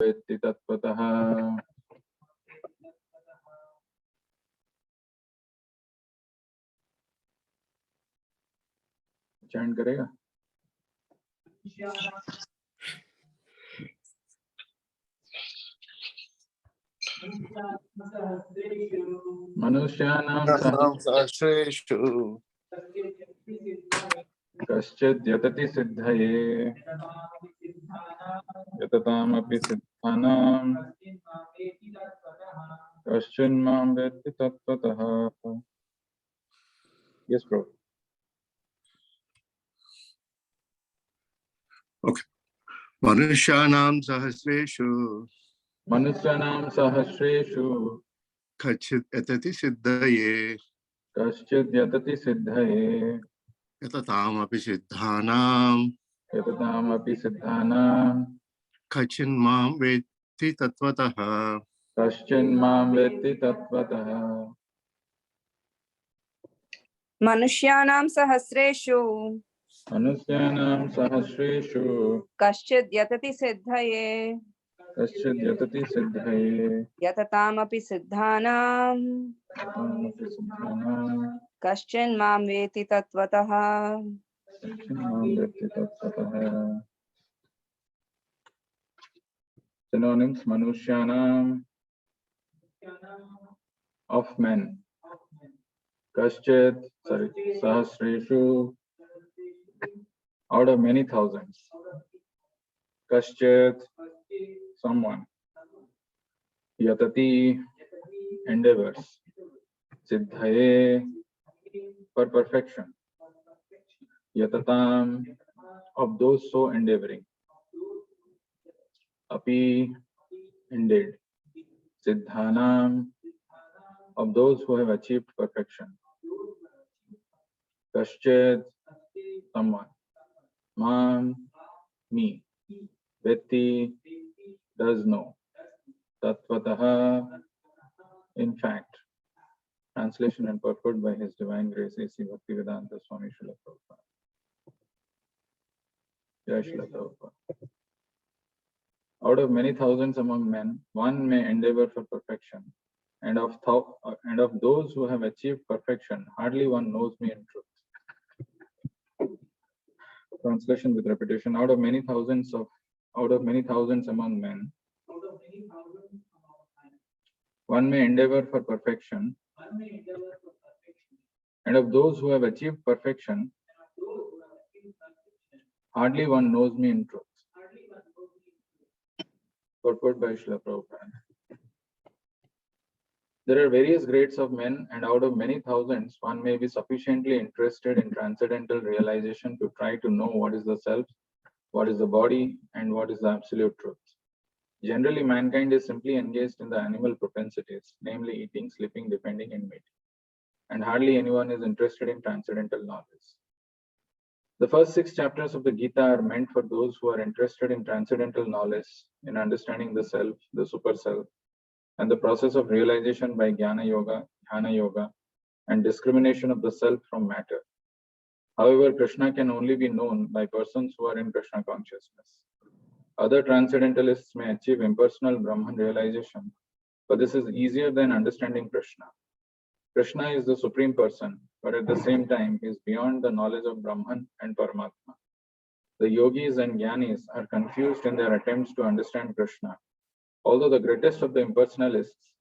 वेत्ति तत्त्वतः चैंट करेगा। मनुष्याणां सहस्रेषु कश्चिद् यतति सिद्धये यततामपि सिद्धानां कश्चिन्मां वेत्ति तत्त्वतः। Yes, bro. Okay. Manusyanam sahasreshu kachit etati siddhaye कश्चिद् यतति सिद्धये yatataamapi siddhanam kachinmam vetti tattvataha. कश्चिन्मां वेत्ति तत्त्वतः। मनुष्याणां सहस्रेषु कश्चिद् यतति सिद्धये यततामपि सिद्धानां कश्चिन्मां वेत्ति तत्त्वतः। Synonyms: Manushyanam, of men. Kashchit, Sahasreshu, out of many thousands. Kashchit, someone. Yatati, endeavors. Siddhaye, for perfection. Yatatam, of those so endeavoring. Api, indeed. Siddhanam, of those who have achieved perfection. Kashchit, someone. Mam, me. Vetti, does know. Tattvataha, in fact. Translation and purport by His Divine Grace A.C. Bhaktivedanta Swami Srila Prabhupada. Jai Srila Prabhupada. Out of many thousands among men, one may endeavor for perfection, and of those who have achieved perfection, hardly one knows me in truth. Translation with repetition. Out of many thousands among men, one may endeavor for perfection, and of those who have achieved perfection, hardly one knows me in truth. Purport by Srila Prabhupada. There are various grades of men, and out of many thousands, one may be sufficiently interested in transcendental realization to try to know what is the self, what is the body, and what is the absolute truth. Generally, mankind is simply engaged in the animal propensities, namely eating, sleeping, depending, and mating. And hardly anyone is interested in transcendental knowledge. The first 6 chapters of the Gita are meant for those who are interested in transcendental knowledge, in understanding the self, the super self, and the process of realization by Jnana Yoga, Dhyana Yoga, and discrimination of the self from matter. However, Krishna can only be known by persons who are in Krishna consciousness. Other transcendentalists may achieve impersonal Brahman realization, but this is easier than understanding Krishna. Krishna is the Supreme Person, but at the same time, he is beyond the knowledge of Brahman and Paramatma. The yogis and jnanis are confused in their attempts to understand Krishna. Although the greatest of impersonalists,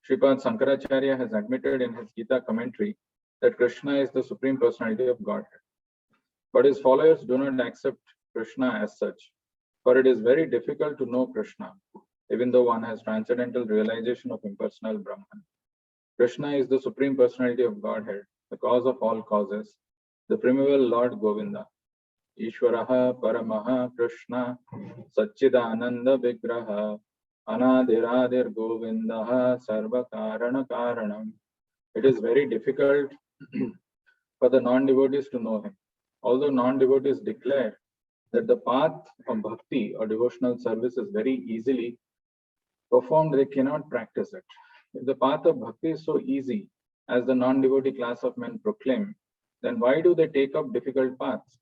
Sripad Sankaracharya has admitted in his Gita commentary that Krishna is the Supreme Personality of Godhead. But his followers do not accept Krishna as such, for it is very difficult to know Krishna, even though one has transcendental realization of impersonal Brahman. Krishna is the Supreme Personality of Godhead, the cause of all causes, the primeval Lord Govinda. Ishwaraha Paramaha Krishna Satchidananda Vigraha Anadiradir Govindaha Sarva Karana Karanam. It is very difficult for the non-devotees to know him. Although non-devotees declare that the path of bhakti or devotional service is very easily performed, they cannot practice it. If the path of bhakti is so easy as the non-devotee class of men proclaim, then why do they take up difficult paths?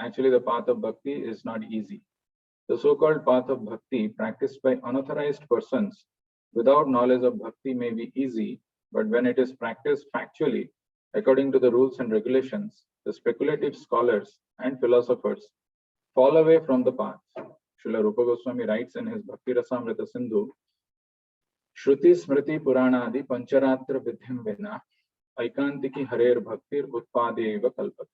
Actually, the path of bhakti is not easy. The so-called path of bhakti practiced by unauthorized persons without knowledge of bhakti may be easy, but when it is practiced factually, according to the rules and regulations, the speculative scholars and philosophers fall away from the path. Srila Rupa Goswami writes in his Bhakti Rasamrita Sindhu, Shruti Smriti Puranadi Pancharatra Vidhim Vina Aikantiki Harer Bhaktir Utpadeva Kalpate.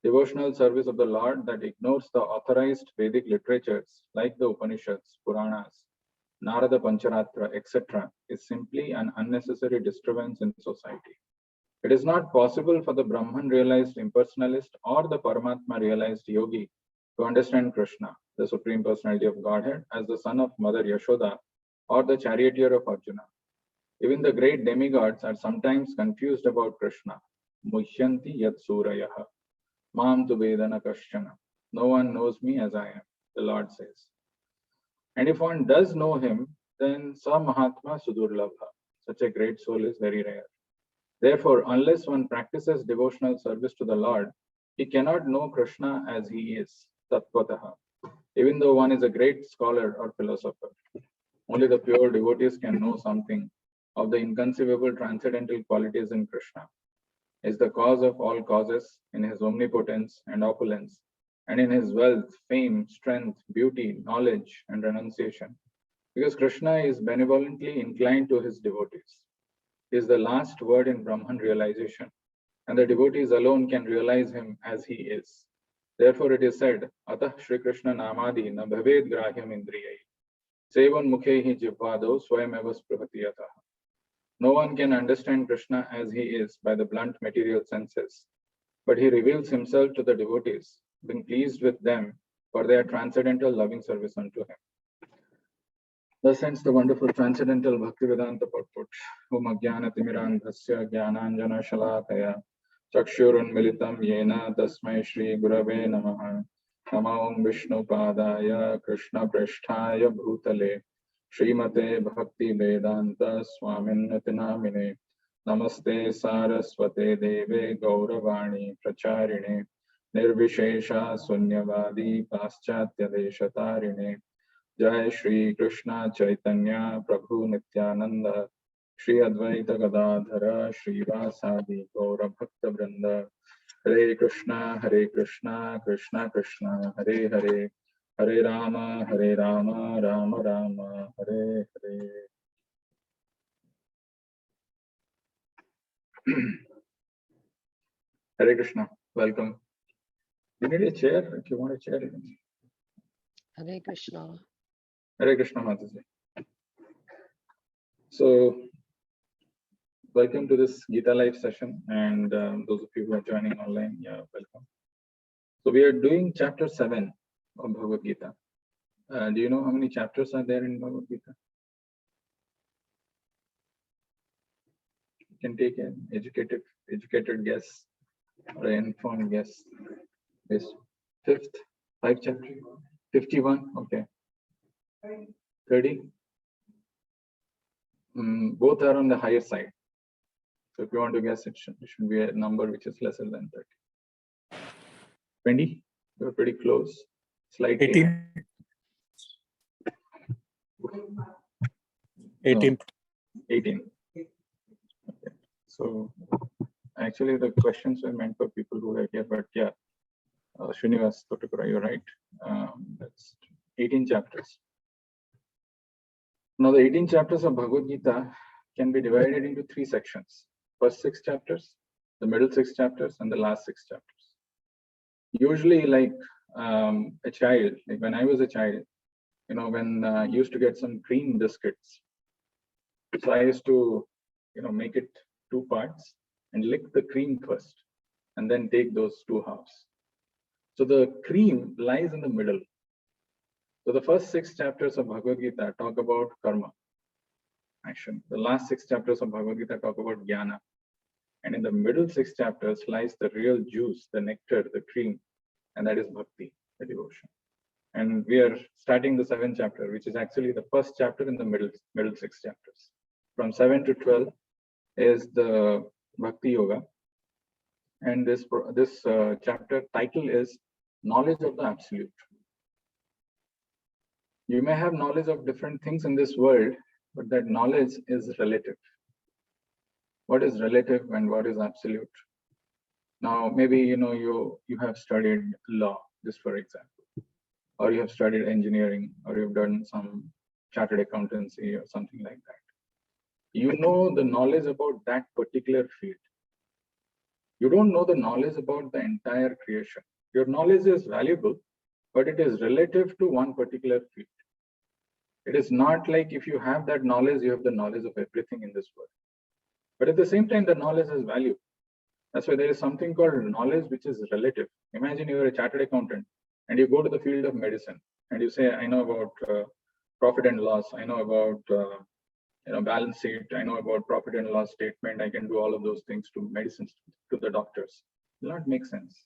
Devotional service of the Lord that ignores the authorized Vedic literatures like the Upanishads, Puranas, Narada Pancharatra, etc., is simply an unnecessary disturbance in society. It is not possible for the Brahman realized impersonalist or the Paramatma realized yogi to understand Krishna, the Supreme Personality of Godhead, as the son of Mother Yashoda or the charioteer of Arjuna. Even the great demigods are sometimes confused about Krishna. Muhyanti yat surayaha. Mam tu vedana kashchana. No one knows me as I am, the Lord says. And if one does know him, then sa mahatma sudurlabha. Such a great soul is very rare. Therefore, unless one practices devotional service to the Lord, he cannot know Krishna as he is, tattvataha, even though one is a great scholar or philosopher. Only the pure devotees can know something of the inconceivable transcendental qualities in Krishna. He is the cause of all causes in his omnipotence and opulence, and in his wealth, fame, strength, beauty, knowledge, and renunciation. Because Krishna is benevolently inclined to his devotees. He is the last word in Brahman realization, and the devotees alone can realize him as he is. Therefore, it is said, Atah Shri Krishna Namadi na bhaved grahyam indriyai. Sevan mukhehi jivvado swayameva sprahati. No one can understand Krishna as he is by the blunt material senses, but he reveals himself to the devotees, being pleased with them for their transcendental loving service unto him. Thus ends the wonderful transcendental Bhaktivedanta purport. Om Ajnana Timirandhasya Jnananjana Shalakaya Chakshurunmilitam Yena Tasmai Shri Gurave Namaha. Namo Om Vishnu Padaya Krishna Prasthaya Bhutale Srimate Bhakti Vedanta Swaminati Namine. Namaste Saraswate Deve Gauravani Pracharine Nirvishesha Sunyavadi Paschatya Deshatarine. Jai Shri Krishna Chaitanya Prabhu Nityananda Shri Advaita Gadadhara Shri Vasadi Gaura Bhakta Vrinda. Hare Krishna Krishna Krishna Hare Hare Hare Rama Rama Rama Hare Hare. Hare Krishna, welcome. You need a chair if you want a chair. Hare Krishna. Hare Krishna Mataji. So, welcome to this Gita Live session, and those of you who are joining online, yeah, welcome. So, we are doing chapter 7 of Bhagavad Gita. Do you know how many chapters are there in Bhagavad Gita? You can take an educated guess or an informed guess. Yes, fifth, 5 chapters, 51, okay. 30. Both are on the higher side. So if you want to guess, it should be a number which is lesser than 30. 20, you're pretty close. Slightly. 18. 18. No, 18. Okay. So actually the questions were meant for people who are here, but yeah, Srinivas Totukura, you're right. That's 18 chapters. Now the 18 chapters of Bhagavad Gita can be divided into 3 sections. First 6 chapters, the middle 6 chapters, and the last 6 chapters. Usually like a child, like when I was a child, you know, when I used to get some cream biscuits. So I used to, you know, make it 2 parts and lick the cream first and then take those 2 halves. So the cream lies in the middle. So the first 6 chapters of Bhagavad Gita talk about karma, action. The last 6 chapters of Bhagavad Gita talk about jnana. And in the middle 6 chapters lies the real juice, the nectar, the cream, and that is bhakti, the devotion. And we are starting the 7th chapter, which is actually the first chapter in the middle 6 chapters. From 7 to 12 is the Bhakti Yoga. And this chapter title is Knowledge of the Absolute. You may have knowledge of different things in this world, but that knowledge is relative. What is relative and what is absolute? Now, maybe you have studied law, just for example, or you have studied engineering, or you've done some chartered accountancy or something like that. You know the knowledge about that particular field. You don't know the knowledge about the entire creation. Your knowledge is valuable, but it is relative to one particular field. It is not like if you have that knowledge, you have the knowledge of everything in this world. But at the same time, the knowledge has value. That's why there is something called knowledge which is relative. Imagine you are a chartered accountant and you go to the field of medicine and you say, I know about profit and loss. I know about balance sheet. I know about profit and loss statement. I can do all of those things to medicines, to the doctors. It will not make sense.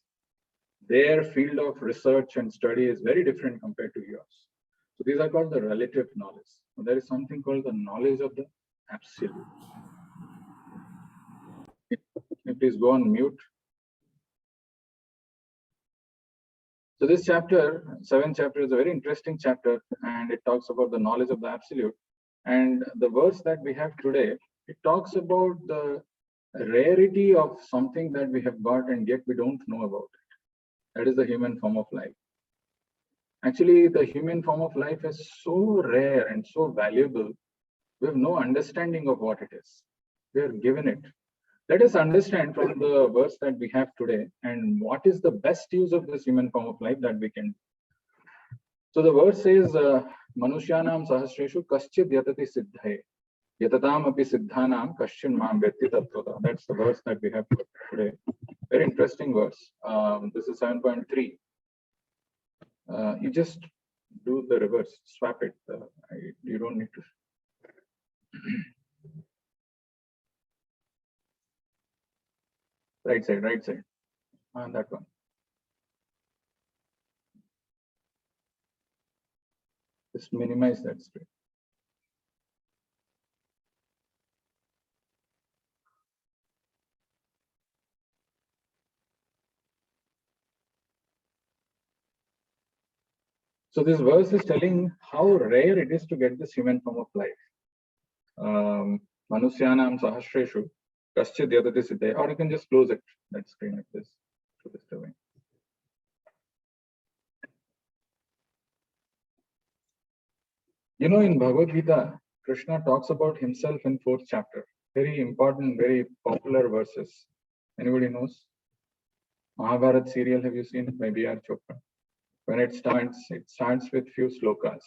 Their field of research and study is very different compared to yours. So these are called the relative knowledge. So there is something called the knowledge of the absolute. Please go on mute. So this chapter, 7th chapter, is a very interesting chapter, and it talks about the knowledge of the absolute. And the verse that we have today, it talks about the rarity of something that we have got and yet we don't know about it. That is the human form of life. Actually, the human form of life is so rare and so valuable, we have no understanding of what it is. We are given it. Let us understand from the verse that we have today and what is the best use of this human form of life that we can do. So the verse says, Manushyanam sahasreshu kaschid yatati siddhaye. Yatatam api siddhanam kaschin mam vetti tattvata. That's the verse that we have today. Very interesting verse. This is 7.3. You just do the reverse, swap it. You don't need to. Right side. On that one. Just minimize that screen. So this verse is telling how rare it is to get this human form of life. Manusyanam sahasreshu kaschid yatati siddhaye. Or you can just close it, that screen like this. In Bhagavad Gita, Krishna talks about himself in 4th chapter. Very important, very popular verses. Anybody knows? Mahabharat serial, have you seen it by B.R. Chopra? When it starts with few slokas.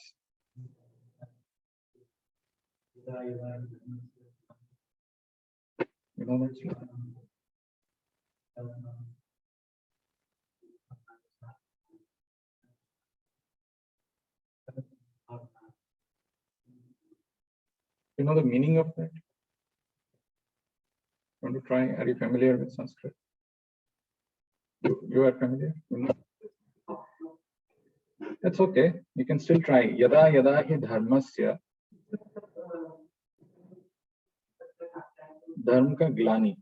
You know that sloka? You know the meaning of that? Want to try? Are you familiar with Sanskrit? You are familiar? That's okay. You can still try. Yada yada hi dharmasya. Dharma ka glani.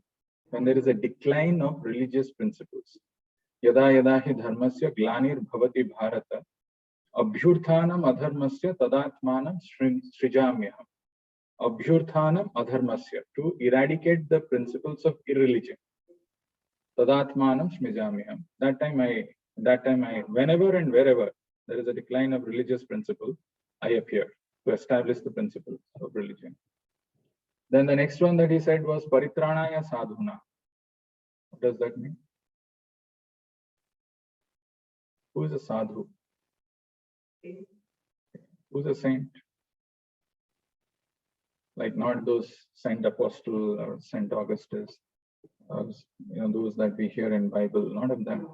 When there is a decline of religious principles. Yada yada hi dharmasya glanir bhavati bharata. Abhyurthanam adharmasya tadatmanam srijamyaham. Abhyurthanam adharmasya. To eradicate the principles of irreligion. Tadatmanam smijamyaham. That time I, whenever and wherever there is a decline of religious principle, I appear to establish the principles of religion. Then the next one that he said was paritranaya sadhuna. What does that mean? Who is a sadhu? Who's a saint? Like not those Saint Apostle or Saint Augustus, or, those that we hear in Bible, not of them.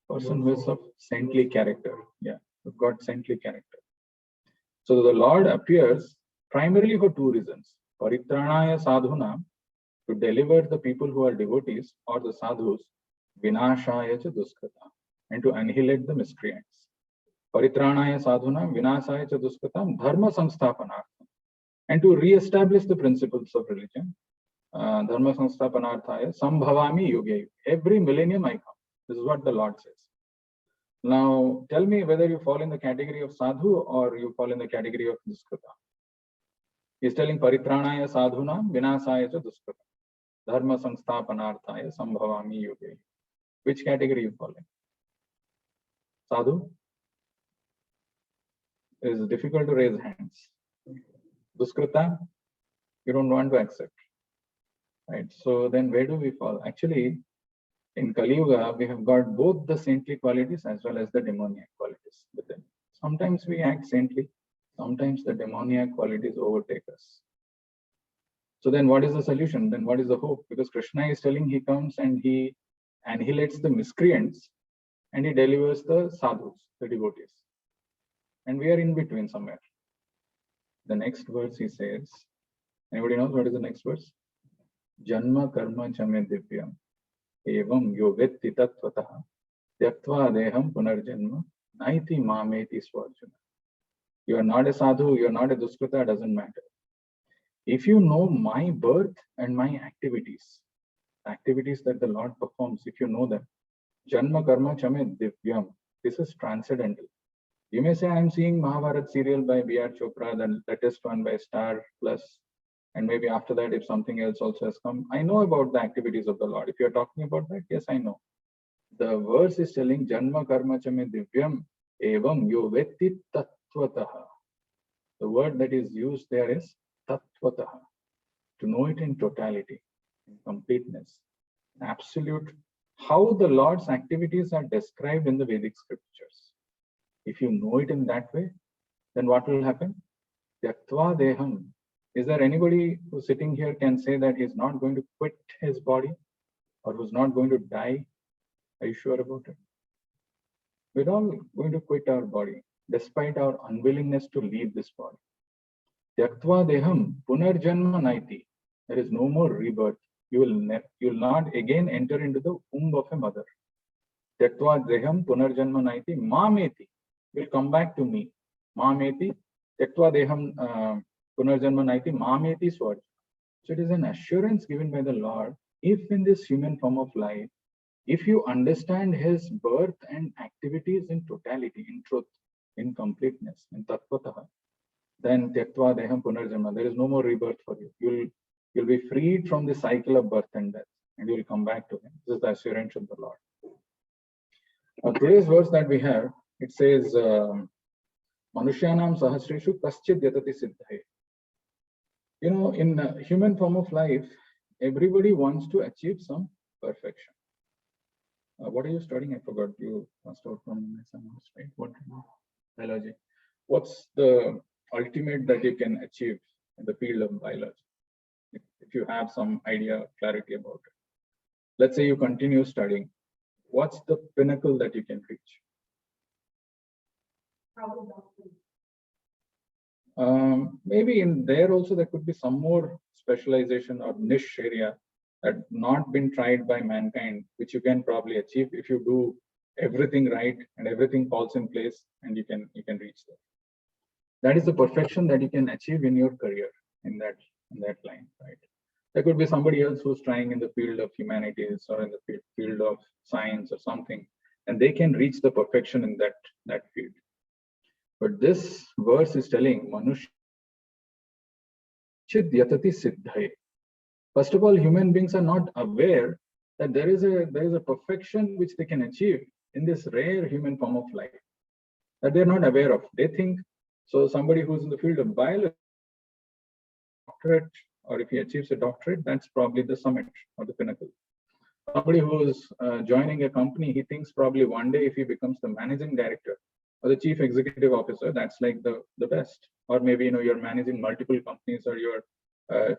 Person who is of saintly character. Yeah, who've got saintly character. So the Lord appears primarily for 2 reasons. Paritranaya sadhuna, to deliver the people who are devotees or the sadhus, vinashaya cha duskrata, and to annihilate the miscreants. Paritranaya sadhuna, vinashaya cha duskrata, dharma samsthapanartham, and to re-establish the principles of religion. Dharma Samsthapanarthaya Sambhavami Yuge. Every millennium I come. This is what the Lord says. Now, tell me whether you fall in the category of sadhu or you fall in the category of duskrita. He's telling Paritranaya sadhunam vinasaya cha duskrita. Dharma Samsthapanarthaya Sambhavami Yuge. Which category you fall in? Sadhu? It is difficult to raise hands. Duskrita? You don't want to accept. Right? So then where do we fall? Actually, in Kali Yuga, we have got both the saintly qualities as well as the demoniac qualities within. Sometimes we act saintly, sometimes the demoniac qualities overtake us. So then what is the solution? Then what is the hope? Because Krishna is telling he comes and he annihilates the miscreants and he delivers the sadhus, the devotees. And we are in between somewhere. The next verse he says, anybody knows what is the next verse? Janma karma chame divyam evam yovetti tattvataha tyaktva deham punarjanma naiti mameti swarjuna. You are not a sadhu, you are not a duskrita, doesn't matter. If you know my birth and my activities that the Lord performs, if you know them, Janma karma chame divyam, this is transcendental. You may say, I'm seeing Mahabharat serial by B.R. Chopra, the latest one by Star Plus, and maybe after that, if something else also has come, I know about the activities of the Lord. If you're talking about that, yes, I know. The verse is telling, Janma karma chame divyam evam yovetti tattvataha. The word that is used there is tattvataha, to know it in totality, in completeness, absolute. How the Lord's activities are described in the Vedic scriptures. If you know it in that way, then what will happen? Tyaktva deham. Is there anybody who's sitting here can say that he's not going to quit his body or who's not going to die? Are you sure about it? We're all going to quit our body despite our unwillingness to leave this body. Tyaktva deham punarjanma naiti. There is no more rebirth. You will not again enter into the womb of a mother. Tyaktva deham punarjanma naiti mameti. Will come back to me. Mameti. Tyaktva deham punarjanma naiti mameti swarja. So it is an assurance given by the Lord. If in this human form of life, if you understand his birth and activities in totality, in truth, in completeness, in tattvataha, then tyaktva deham punarjanma, there is no more rebirth for you. You'll be freed from the cycle of birth and death, and you will come back to him. This is the assurance of the Lord. Today's verse that we have, it says, Manushyanam sahasreshu kaschid yatati siddhaye. You know, in the human form of life, everybody wants to achieve some perfection. What are you studying? I forgot. You passed out from SMS, right? What? Biology. What's the ultimate that you can achieve in the field of biology? If you have some idea, clarity about it. Let's say you continue studying. What's the pinnacle that you can reach? Maybe in there also there could be some more specialization or niche area that not been tried by mankind, which you can probably achieve if you do everything right and everything falls in place, and you can reach there. That is the perfection that you can achieve in your career in that line, right? There could be somebody else who's trying in the field of humanities or in the field of science or something, and they can reach the perfection in that field. But this verse is telling Manushya yatati siddhaye. First of all, human beings are not aware that there is a perfection which they can achieve in this rare human form of life that they're not aware of. They think, so somebody who's in the field of biology, doctorate, or if he achieves a doctorate, that's probably the summit or the pinnacle. Somebody who's joining a company, he thinks probably one day if he becomes the managing director or the chief executive officer, that's like the best. Or maybe you're managing multiple companies, or you're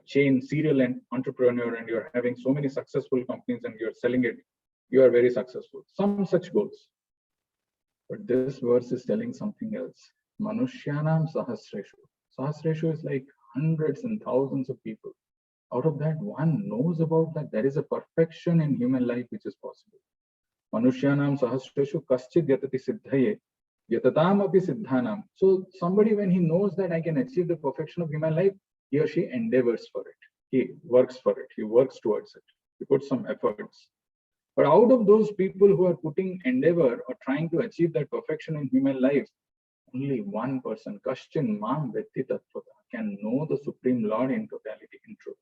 chain serial and entrepreneur, and you're having so many successful companies and you're selling it, you are very successful. Some such goals. But this verse is telling something else. Manushyanam sahasreshu. Sahasreshu is like hundreds and thousands of people. Out of that, one knows about that there is a perfection in human life which is possible. Manushyanam sahasreshu kaschid yatati siddhaye yatatam api siddhanam. So somebody, when he knows that I can achieve the perfection of human life, he or she endeavors for it. he works for it, he works towards it, he puts some efforts. But out of those people who are putting endeavor or trying to achieve that perfection in human life, only one person, Kaschin Mam Vetti Tattvata, can know the Supreme Lord in totality, in truth.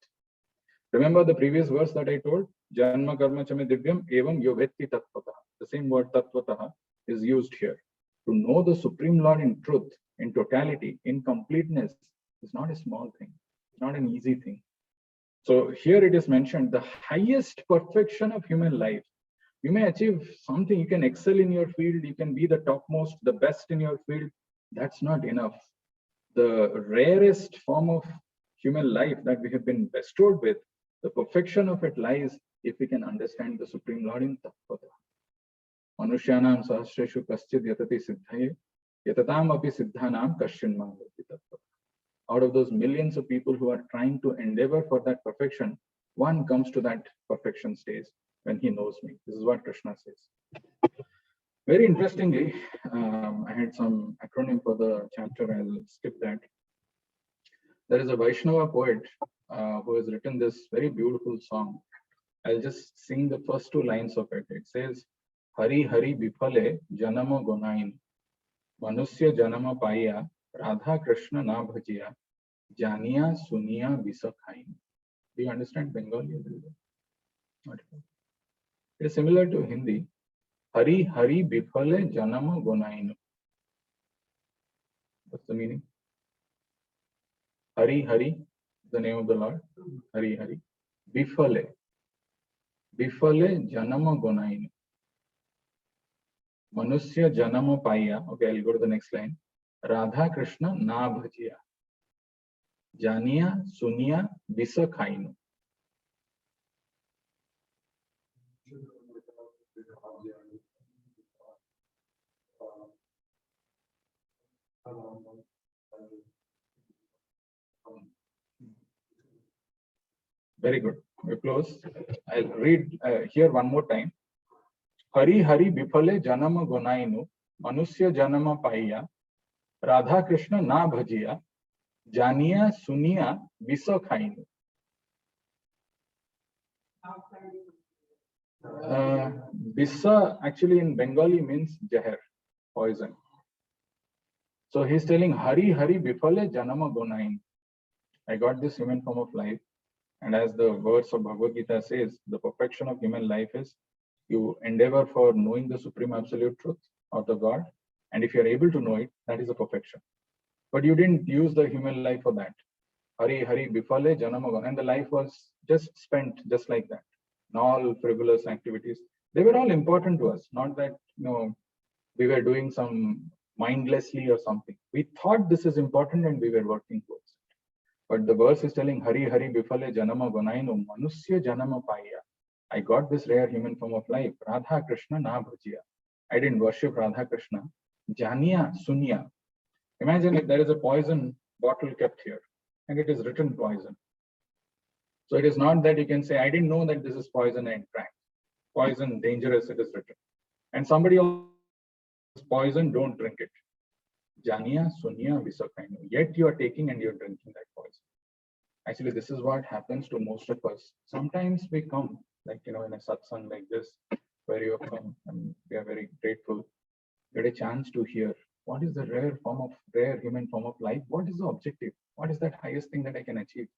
Remember the previous verse that I told? Janma karma chame divyam evam yo vetti tattvata. The same word tattvata is used here. To know the Supreme Lord in truth, in totality, in completeness, is not a small thing. It's not an easy thing. So here it is mentioned, the highest perfection of human life. You may achieve something, you can excel in your field, you can be the topmost, the best in your field. That's not enough. The rarest form of human life that we have been bestowed with, the perfection of it lies if we can understand the Supreme Lord in Tattvata. Manushyanam sahasreshu kaschid yatati siddhaye, yatatam api siddhanam kaschin mam vetti tattvata. Out of those millions of people who are trying to endeavor for that perfection, one comes to that perfection stage when he knows me. This is what Krishna says. Very interestingly, I had some acronym for the chapter, I'll skip that. There is a Vaishnava poet who has written this very beautiful song. I'll just sing the first two lines of it. It says, Hari Hari Bifale Janama Gonain, Manusya Janama Paya, Radha Krishna Na Bhajiya, Janiya Suniya Visakhain. Do you understand Bengali? It is similar to Hindi. Hari Hari Bifale Janama Gonain. What's the meaning? Hari Hari, the name of the Lord. Hari Hari. Bifale. Bifale Janama Gonain. Manusya Janama Paya. Okay, I'll go to the next line. Radha Krishna Na Bhajiya. Janiya Suniya Visakhainu. Very good. We're close. I'll read here one more time. Hari Hari Bifale Janama Gonainu, Manusya Janama Paya, Radha Krishna Na Bhajiya, Janiya Suniya Visakhainu. Bisa actually in Bengali means Jahar, poison. So he's telling Hari Hari Bifale Janama Gonain. I got this human form of life. And as the verse of Bhagavad Gita says, the perfection of human life is you endeavor for knowing the supreme absolute truth of the God. And if you're able to know it, that is a perfection. But you didn't use the human life for that. Hari Hari Bifale Janama Gonain. And the life was just spent just like that. In all frivolous activities. They were all important to us. Not that we were doing some mindlessly or something. We thought this is important and we were working towards it. But the verse is telling Hari Hari Bifale Janama Gonainu Manusya Janama Paya. I got this rare human form of life. Radha Krishna Na Bhajiya. I didn't worship Radha Krishna. Janiya Sunya. Imagine if there is a poison bottle kept here and it is written poison. So it is not that you can say, I didn't know that this is poison and drank. Poison, dangerous, it is written. And somebody else poison, don't drink it. Janiya Sunya Visakhainu. Yet you are taking and you're drinking that poison. Actually, this is what happens to most of us. Sometimes we come, like, in a satsang like this, where you have come, and we are very grateful, get a chance to hear what is the rare human form of life? What is the objective? What is that highest thing that I can achieve?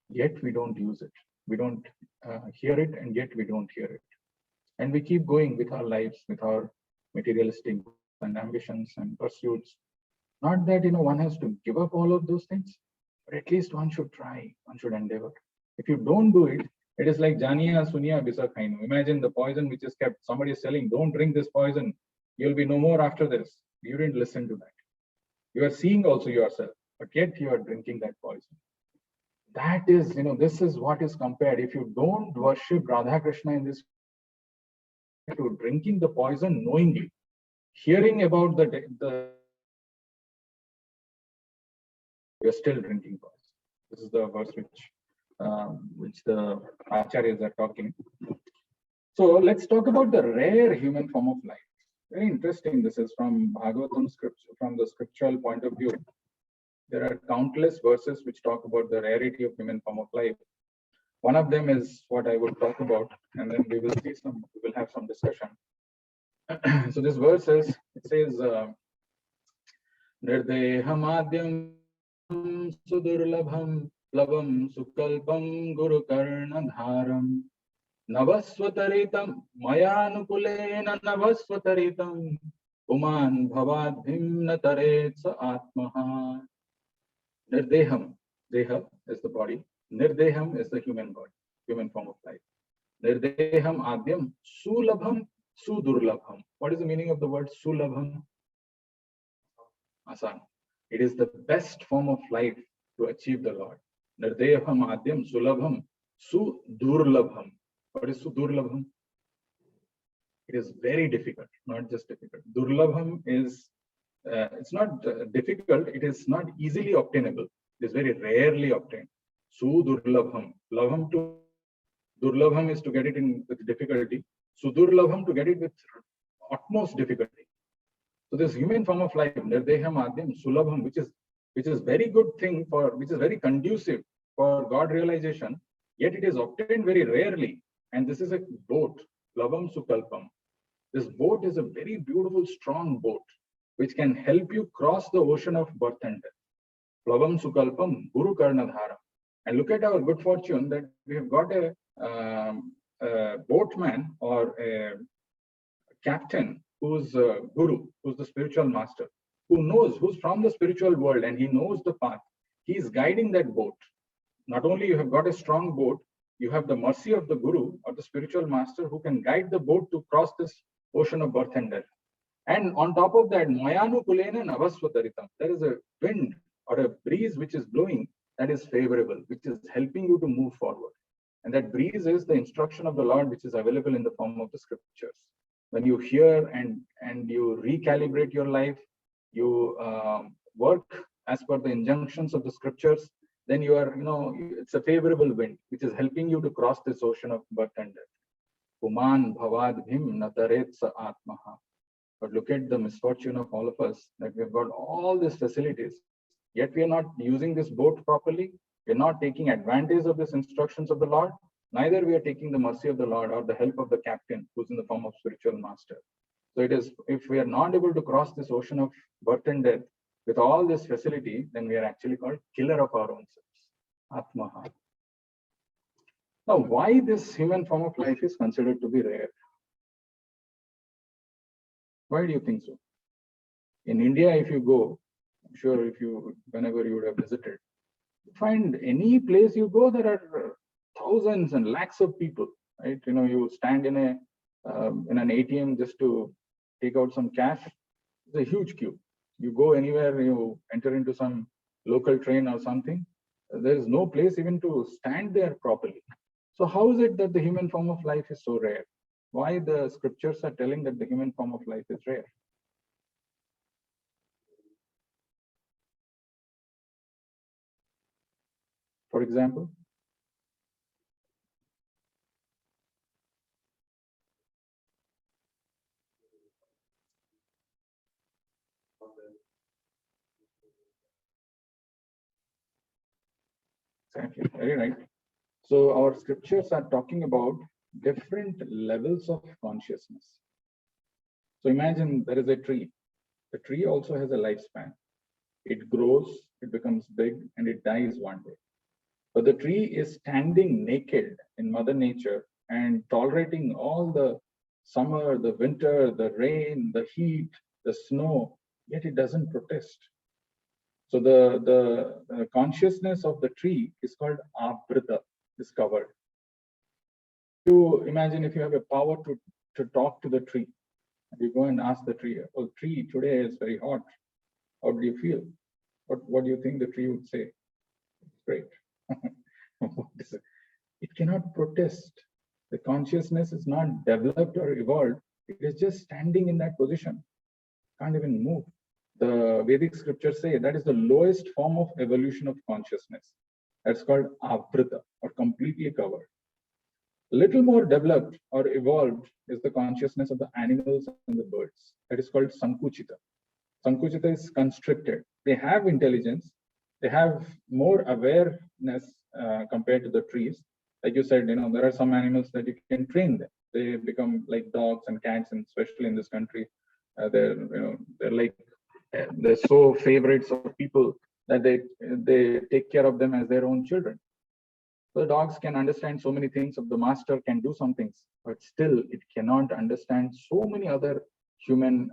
Yet we don't use it. We don't hear it, and yet we don't hear it. And we keep going with our lives, with our materialistic and ambitions and pursuits. Not that one has to give up all of those things, but at least one should try, one should endeavor. If you don't do it, it is like Janiya Sunya Visakhainu. Imagine the poison which is kept. Somebody is selling, don't drink this poison. You'll be no more after this. You didn't listen to that. You are seeing also yourself, but yet you are drinking that poison. That is, this is what is compared. If you don't worship Radha Krishna in this, to drinking the poison knowingly, hearing about you're still drinking poison. This is the verse which the acharyas are talking. So let's talk about the rare human form of life. Very interesting. This is from Bhagavatam scripture, from the scriptural point of view. There are countless verses which talk about the rarity of human form of life. One of them is what I would talk about, and then we will have some discussion. So this verse is, it says, Nirdehamadyam sudurlabham plavam sukalpam guru karnadharam navasvataritam mayanukulena navasvataritam uman bhavadhim nataretsa atmaha. Nirdeham, deha is the body, nirdeham is the human body, human form of life. Nirdeham adyam sulabham sudurlabham. What is the meaning of the word sulabham? Asan. It is the best form of life to achieve the Lord. Nirdeham adyam sulabham sudurlabham. What is sudurlabham? It is very difficult, not just difficult. Durlabham is, it's not difficult, it is not easily obtainable. It is very rarely obtained. Sudurlabham. Labham to Durlabham is to get it in with difficulty. Sudurlabham to get it with utmost difficulty. So this human form of life, Nirdeham Adyam Sulabham, which is very good thing for, which is very conducive for God realization, yet it is obtained very rarely. And this is a boat, Labham Sukalpam. This boat is a very beautiful, strong boat, which can help you cross the ocean of birth and death. Labham Sukalpam, Guru Karnadharam. And look at our good fortune that we have got a boatman or a captain who's a guru, who's the spiritual master, who knows, who's from the spiritual world and he knows the path. He is guiding that boat. Not only you have got a strong boat, you have the mercy of the guru or the spiritual master who can guide the boat to cross this ocean of birth and death. And on top of that, Mayanu Kulena Navasvataritam, there is a wind or a breeze which is blowing that is favorable, which is helping you to move forward. And that breeze is the instruction of the Lord, which is available in the form of the scriptures. When you hear and you recalibrate your life, you work as per the injunctions of the scriptures, then you are, it's a favorable wind, which is helping you to cross this ocean of birth and death. Uman bhavadhim nataretsa atmaha. But look at the misfortune of all of us, that we've got all these facilities, yet we are not using this boat properly. We're not taking advantage of these instructions of the Lord. Neither we are taking the mercy of the Lord or the help of the captain, who's in the form of spiritual master. So it is, if we are not able to cross this ocean of birth and death with all this facility, then we are actually called killer of our own selves. Atmaha. Now, why this human form of life is considered to be rare? Why do you think so? In India, if you go, I'm sure whenever you would have visited, find any place you go, there are thousands and lakhs of people, right? You stand in an ATM just to take out some cash. It's a huge queue. You go anywhere, you enter into some local train or something, there is no place even to stand there properly. So how is it that the human form of life is so rare? Why the scriptures are telling that the human form of life is rare? For example, exactly, very right. So our scriptures are talking about different levels of consciousness. So imagine there is a tree. The tree also has a lifespan. It grows, it becomes big, and it dies one day. But the tree is standing naked in Mother Nature and tolerating all the summer, the winter, the rain, the heat, the snow, yet it doesn't protest. So the consciousness of the tree is called Avrita, discovered. You imagine if you have a power to talk to the tree, and you go and ask the tree, "Oh, tree, today is very hot. How do you feel?" What do you think the tree would say? It's great. It cannot protest. The consciousness is not developed or evolved. It is just standing in that position. Can't even move. The Vedic scriptures say that is the lowest form of evolution of consciousness. That's called avrita, or completely covered. A little more developed or evolved is the consciousness of the animals and the birds. That is called sankuchita. Sankuchita is constricted. They have intelligence, They have more awareness compared to the trees. Like you said, there are some animals that you can train them. They become like dogs and cats, and especially in this country, they're like they're so favorites of people that they take care of them as their own children. So the dogs can understand so many things of the master, can do some things, but still it cannot understand so many other human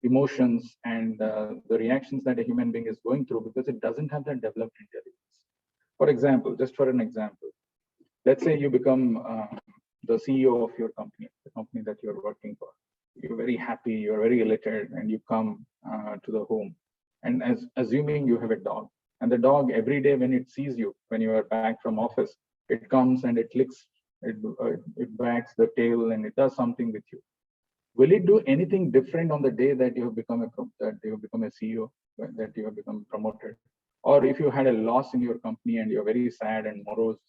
emotions and the reactions that a human being is going through, because it doesn't have that developed intelligence. For example, just for an example, let's say you become the CEO of your company, the company that you're working for. You're very happy, you're very elated, and you come to the home. And as assuming you have a dog, and the dog every day when it sees you, when you are back from office, it comes and it licks, it wags the tail, and it does something with you. Will it do anything different on the day that you have become a CEO, that you have become promoted? Or if you had a loss in your company and you're very sad and morose,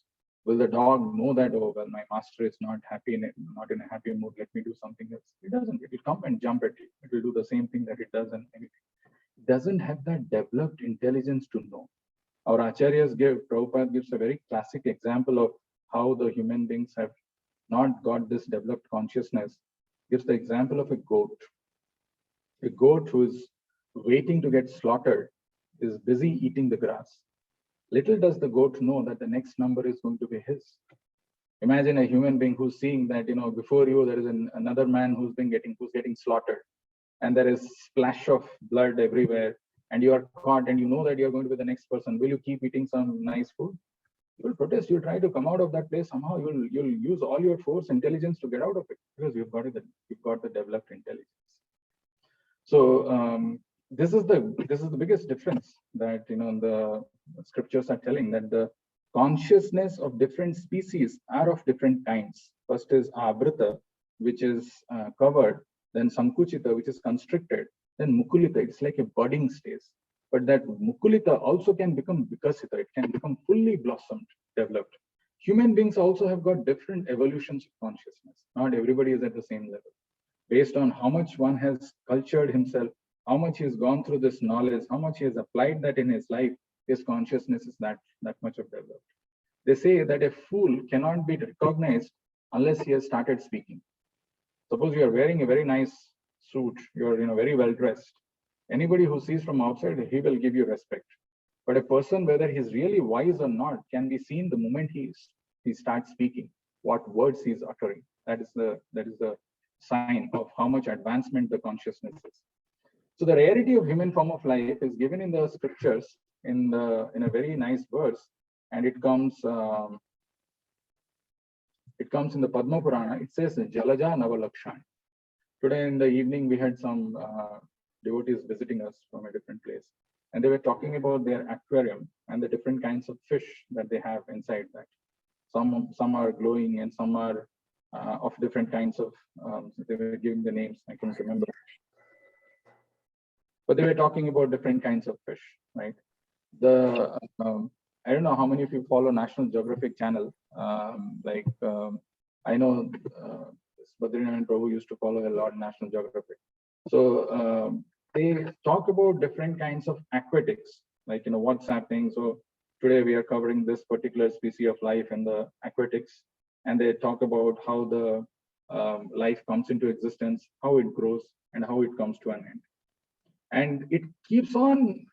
will the dog know that, oh, well, my master is not not in a happy mood, let me do something else? It doesn't. It will come and jump at you. It will do the same thing that it does in anything. It doesn't have that developed intelligence to know. Our acharyas Prabhupada gives a very classic example of how the human beings have not got this developed consciousness. Gives the example of a goat. A goat who is waiting to get slaughtered is busy eating the grass. Little does the goat know that the next number is going to be his. Imagine a human being who's seeing that, before you there is another man who's getting slaughtered, and there is splash of blood everywhere, and you are caught, and you know that you're going to be the next person. Will you keep eating some nice food? You will protest. You'll try to come out of that place somehow. You'll use all your force, intelligence to get out of it, because you've got the developed intelligence. So this is the biggest difference that the scriptures are telling, that the consciousness of different species are of different kinds. First is avrita, which is covered, then sankuchita, which is constricted, then mukulita, it's like a budding stage. But that mukulita also can become vikasita, it can become fully blossomed, developed. Human beings also have got different evolutions of consciousness. Not everybody is at the same level. Based on how much one has cultured himself, how much he has gone through this knowledge, how much he has applied that in his life, his consciousness is that much of developed. They say that a fool cannot be recognized unless he has started speaking. Suppose you are wearing a very nice suit, you're very well dressed. Anybody who sees from outside, he will give you respect. But a person, whether he's really wise or not, can be seen the moment he starts speaking, what words he's uttering. That is the sign of how much advancement the consciousness is. So the rarity of human form of life is given in the scriptures in a very nice verse, and it comes in the Padma Purana. It says Jalaja Navalakshani. Today in the evening we had some devotees visiting us from a different place, and they were talking about their aquarium and the different kinds of fish that they have inside that. Some are glowing and some are of different kinds of, they were giving the names, I can't remember. But they were talking about different kinds of fish, right? I don't know how many of you follow National Geographic channel. I know Badrinath Prabhu used to follow a lot National Geographic. So they talk about different kinds of aquatics, like what's happening. So today we are covering this particular species of life in the aquatics, and they talk about how the life comes into existence, how it grows, and how it comes to an end. And it keeps on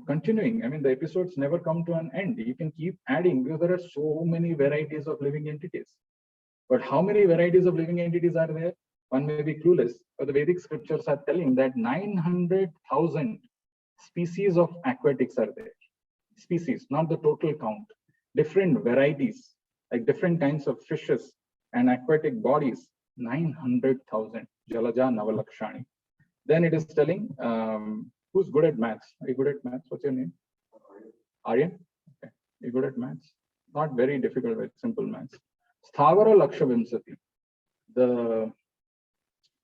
continuing. I mean, the episodes never come to an end. You can keep adding, because there are so many varieties of living entities. But how many varieties of living entities are there? One may be clueless, but the Vedic scriptures are telling that 900,000 species of aquatics are there. Species, not the total count. Different varieties, like different kinds of fishes and aquatic bodies, 900,000. Jalaja Navalakshani. Then it is telling, who's good at maths? Are you good at maths? What's your name? Aryan? Okay. You're good at maths? Not very difficult, very simple maths. Sthavara Laksha Vimsati. The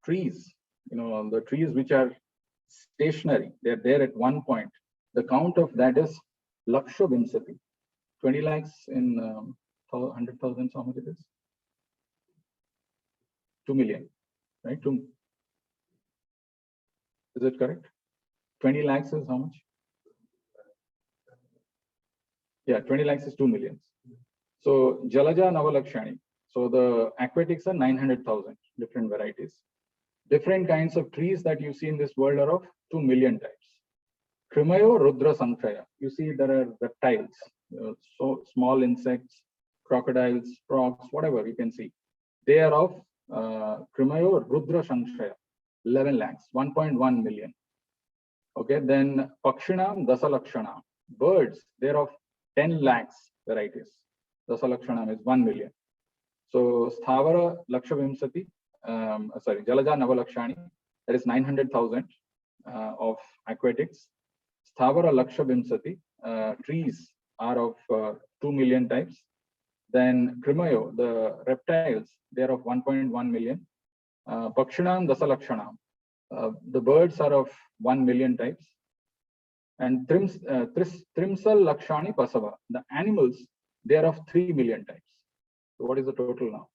trees, the trees which are stationary, they're there at one point. The count of that is Laksha Vimsati. 20 lakhs in 100,000, how much it is? 2 million, right? Is it correct? 20 lakhs is how much? Yeah, 20 lakhs is 2 million. So Jalaja Navalakshani. So the aquatics are 900,000 different varieties. Different kinds of trees that you see in this world are of 2 million types. Krimayo Rudra Sankhaya. You see there are reptiles, so small insects, crocodiles, frogs, whatever you can see. They are of Krimayo Rudra Sankhaya, 11 lakhs, 1.1 million. Okay, then Pakshinam Dasa Lakshanam. Birds, they're of 10 lakhs varieties. Dasa Lakshanam is 1 million. So Sthavara Lakshavimsati, Jalaja Navalakshani, that is 900,000 of aquatics. Sthavara Lakshavimsati, trees are of 2 million types. Then Krimayo, the reptiles, they are of 1.1 million. Pakshinam Dasalakshanam, the birds are of 1 million types. And Trimsal Lakshani Pasava, the animals, they are of 3 million types. So what is the total now?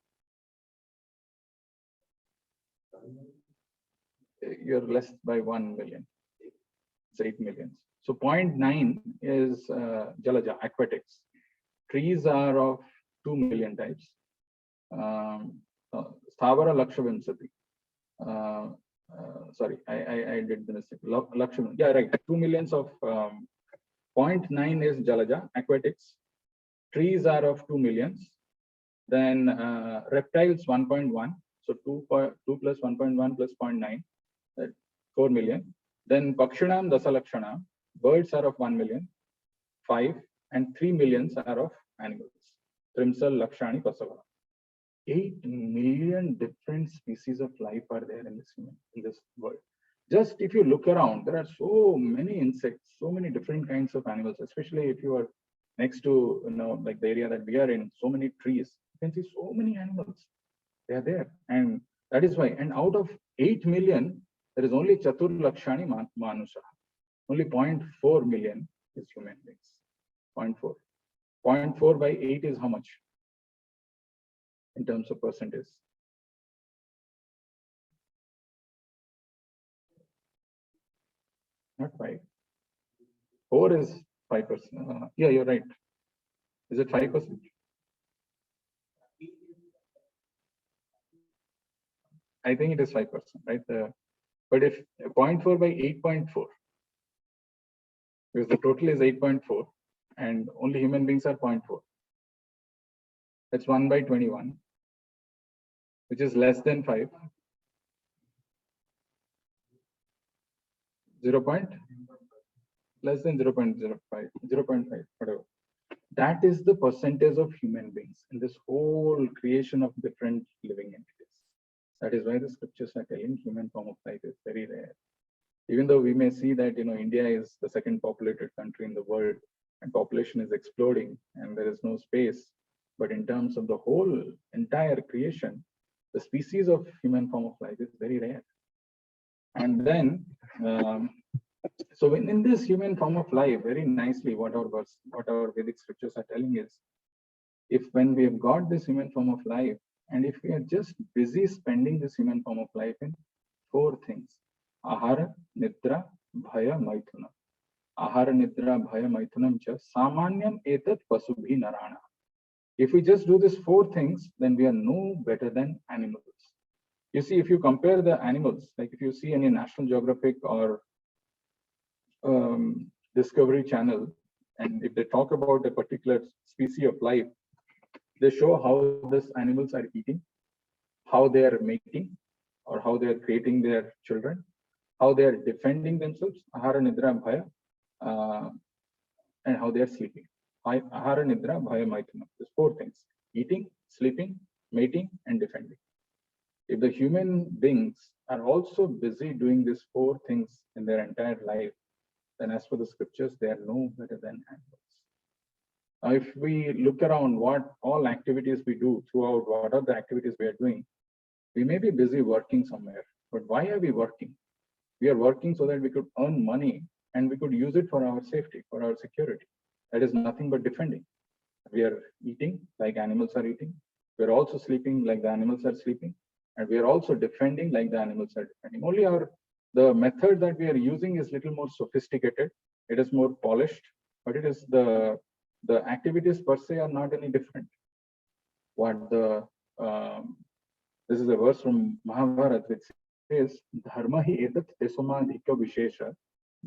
You're less by 1 million. It's 8 million. So 0.9 is Jalaja, aquatics. Trees are of 2 million types. Sthavara Lakshavimsati. Sorry, I did the mistake. Lakshavan. Yeah, right. 2 millions of 0.9 is Jalaja, aquatics. Trees are of 2 millions. Then reptiles 1.1. So 2 plus 1.1 plus 0.9, 4 million. Then Pakshinam Dasalakshanam, birds are of 1 million, 5, and 3 millions are of animals. Trimsal Lakshani Pasava. 8 million different species of life are there in this world. Just if you look around, there are so many insects, so many different kinds of animals, especially if you are next to, like the area that we are in, so many trees, you can see so many animals. They are there. And that is why, and out of 8 million, there is only Chatur Lakshani Manusha. Only 0.4 million is human beings. 0.4. 0.4 by 8 is how much? In terms of percentage. Not 5. 4 is 5%. Yeah, you're right. Is it 5%? I think it is 5%, right? But if 0.4 by 8.4, because the total is 8.4 and only human beings are 0.4. That's 1 by 21, which is less than 5. 0. Less than 0.05, 0.5, whatever. That is the percentage of human beings in this whole creation of different living entities. That is why the scriptures are telling human form of life is very rare. Even though we may see that India is the second populated country in the world and population is exploding and there is no space, but in terms of the whole entire creation, the species of human form of life is very rare. And then so in this human form of life, very nicely what our Vedic scriptures are telling is, if when we have got this human form of life, and if we are just busy spending this human form of life in 4 things: Ahara, Nidra, Bhaya, Maithuna. Ahara, Nidra, Bhaya, Maithunam cha Samanyam etat pasubhi narana. If we just do these 4 things, then we are no better than animals. You see, if you compare the animals, like if you see any National Geographic or Discovery Channel, and if they talk about a particular species of life, they show how these animals are eating, how they are mating, or how they are creating their children, how they are defending themselves, Ahara, Nidra, Bhaya, and how they are sleeping. Ahara, Nidra, Bhaya, Maithuna. There's 4 things: eating, sleeping, mating, and defending. If the human beings are also busy doing these 4 things in their entire life, then as per the scriptures, they are no better than animals. Now, if we look around what all activities we do throughout, what are the activities we are doing, we may be busy working somewhere, but why are we working? We are working so that we could earn money and we could use it for our safety, for our security. That is nothing but defending. We are eating like animals are eating. We are also sleeping like the animals are sleeping. And we are also defending like the animals are defending. Only the method that we are using is little more sophisticated. It is more polished, but it is the the activities per se are not any different. What the this is a verse from Mahabharata which says, "Dharma hi etat tesomadhika vishesha,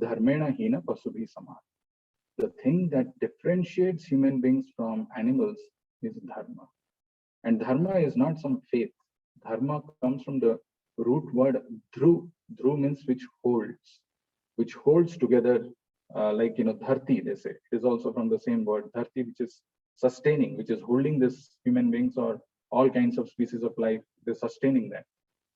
dharmena hina pasubhi samad." The thing that differentiates human beings from animals is dharma. And dharma is not some faith. Dharma comes from the root word dhru. Dhru means which holds together, like, dharti, they say. It is also from the same word, dharti, which is sustaining, which is holding this human beings or all kinds of species of life. They're sustaining that.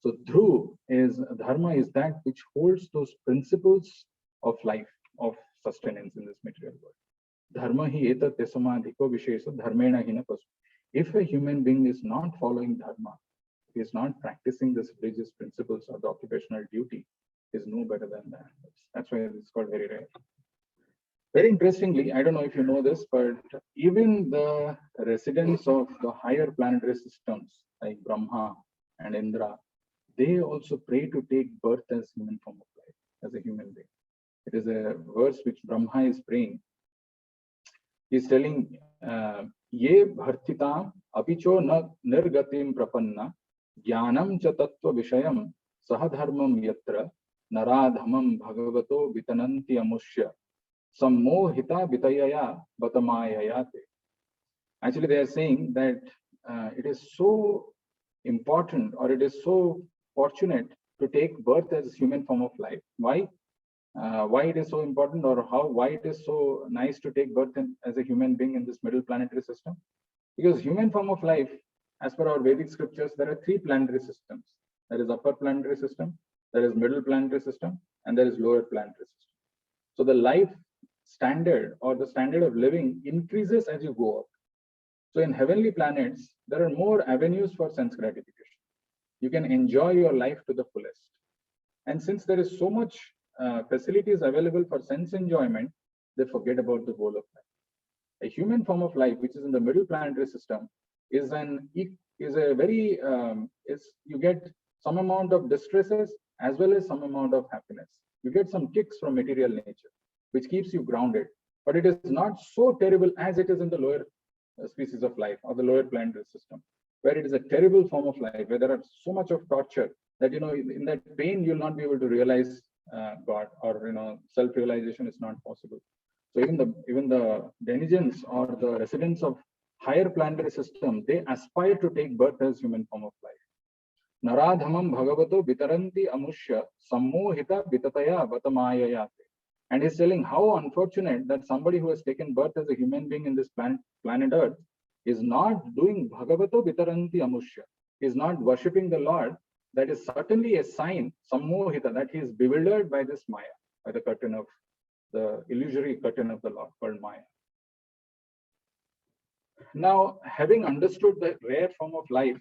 So dhru is, dharma is that which holds those principles of life, of sustenance in this material world. Dharma hi etat tesamadhiko vishesa dharmena hina pasu. If a human being is not following dharma, he is not practicing this religious principles or the occupational duty, is no better than that. That's why it's called very rare. Very interestingly, I don't know if you know this, but even the residents of the higher planetary systems like Brahma and Indra, they also pray to take birth as human form of life, as a human being. It is a verse which Brahma is praying. He's telling, Ye bhartitam apicho na nirgatim prapanna jnanam cha tattva vishayam sahadharmam yatra naradhamam bhagavato vitananti amushya sammohita vitayaya batamayayate. Actually, they are saying that it is so important, or it is so fortunate to take birth as a human form of life. Why? Why it is so important, or why it is so nice to take birth as a human being in this middle planetary system? Because human form of life, as per our Vedic scriptures, there are 3 planetary systems. There is upper planetary system, there is middle planetary system, and there is lower planetary system. So the life standard, or the standard of living, increases as you go up. So in heavenly planets, there are more avenues for sense gratification. You can enjoy your life to the fullest. And since there is so much facilities available for sense enjoyment, they forget about the goal of life. A human form of life, which is in the middle planetary system, is you get some amount of distresses as well as some amount of happiness. You get some kicks from material nature, which keeps you grounded. But it is not so terrible as it is in the lower species of life, or the lower planetary system, where it is a terrible form of life, where there are so much of torture that, in that pain, you'll not be able to realize God, or self-realization is not possible. So even the denizens or the residents of higher planetary system, they aspire to take birth as human form of life. Naradhamam bhagavato vitaranti amushya sammohita vitataya vatamayayate. And he's telling how unfortunate that somebody who has taken birth as a human being in this planet Earth is not doing bhagavato vitaranti amushya, is not worshipping the Lord. That is certainly a sign, sammohita, that he is bewildered by this maya, by the illusory curtain of the Lord called maya. Now, having understood the rare form of life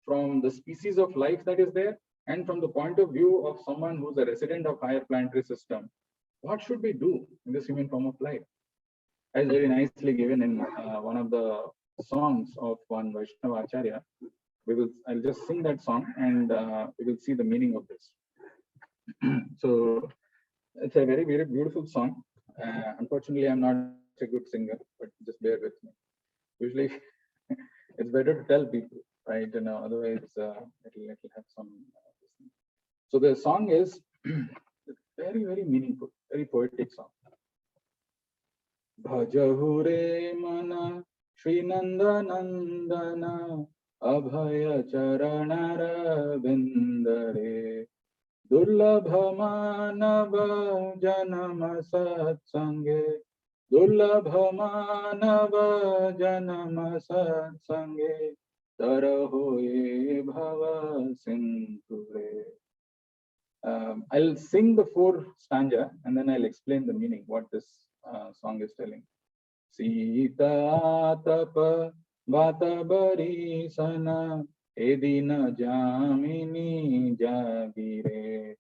from the species of life that is there, and from the point of view of someone who's a resident of higher planetary system, what should we do in this human form of life? As very nicely given in one of the songs of one Vaishnava Acharya. I'll just sing that song, and we will see the meaning of this. So it's a very, very beautiful song. Unfortunately, I'm not a good singer, but just bear with me. Usually, it's better to tell people, right? Otherwise, it'll have some. So the song is very, very meaningful, very poetic song. Bhajahure mana Shri Nanda Nandana Abhaya Charanara Vindare Durlabha Manava Janama Satsange Durlabha Manava Janama Satsange Tarahoye Bhava Sinture. I'll sing the 4 stanza and then I'll explain the meaning, what this song is telling. Sita tapa vata barisana edina jamini jagire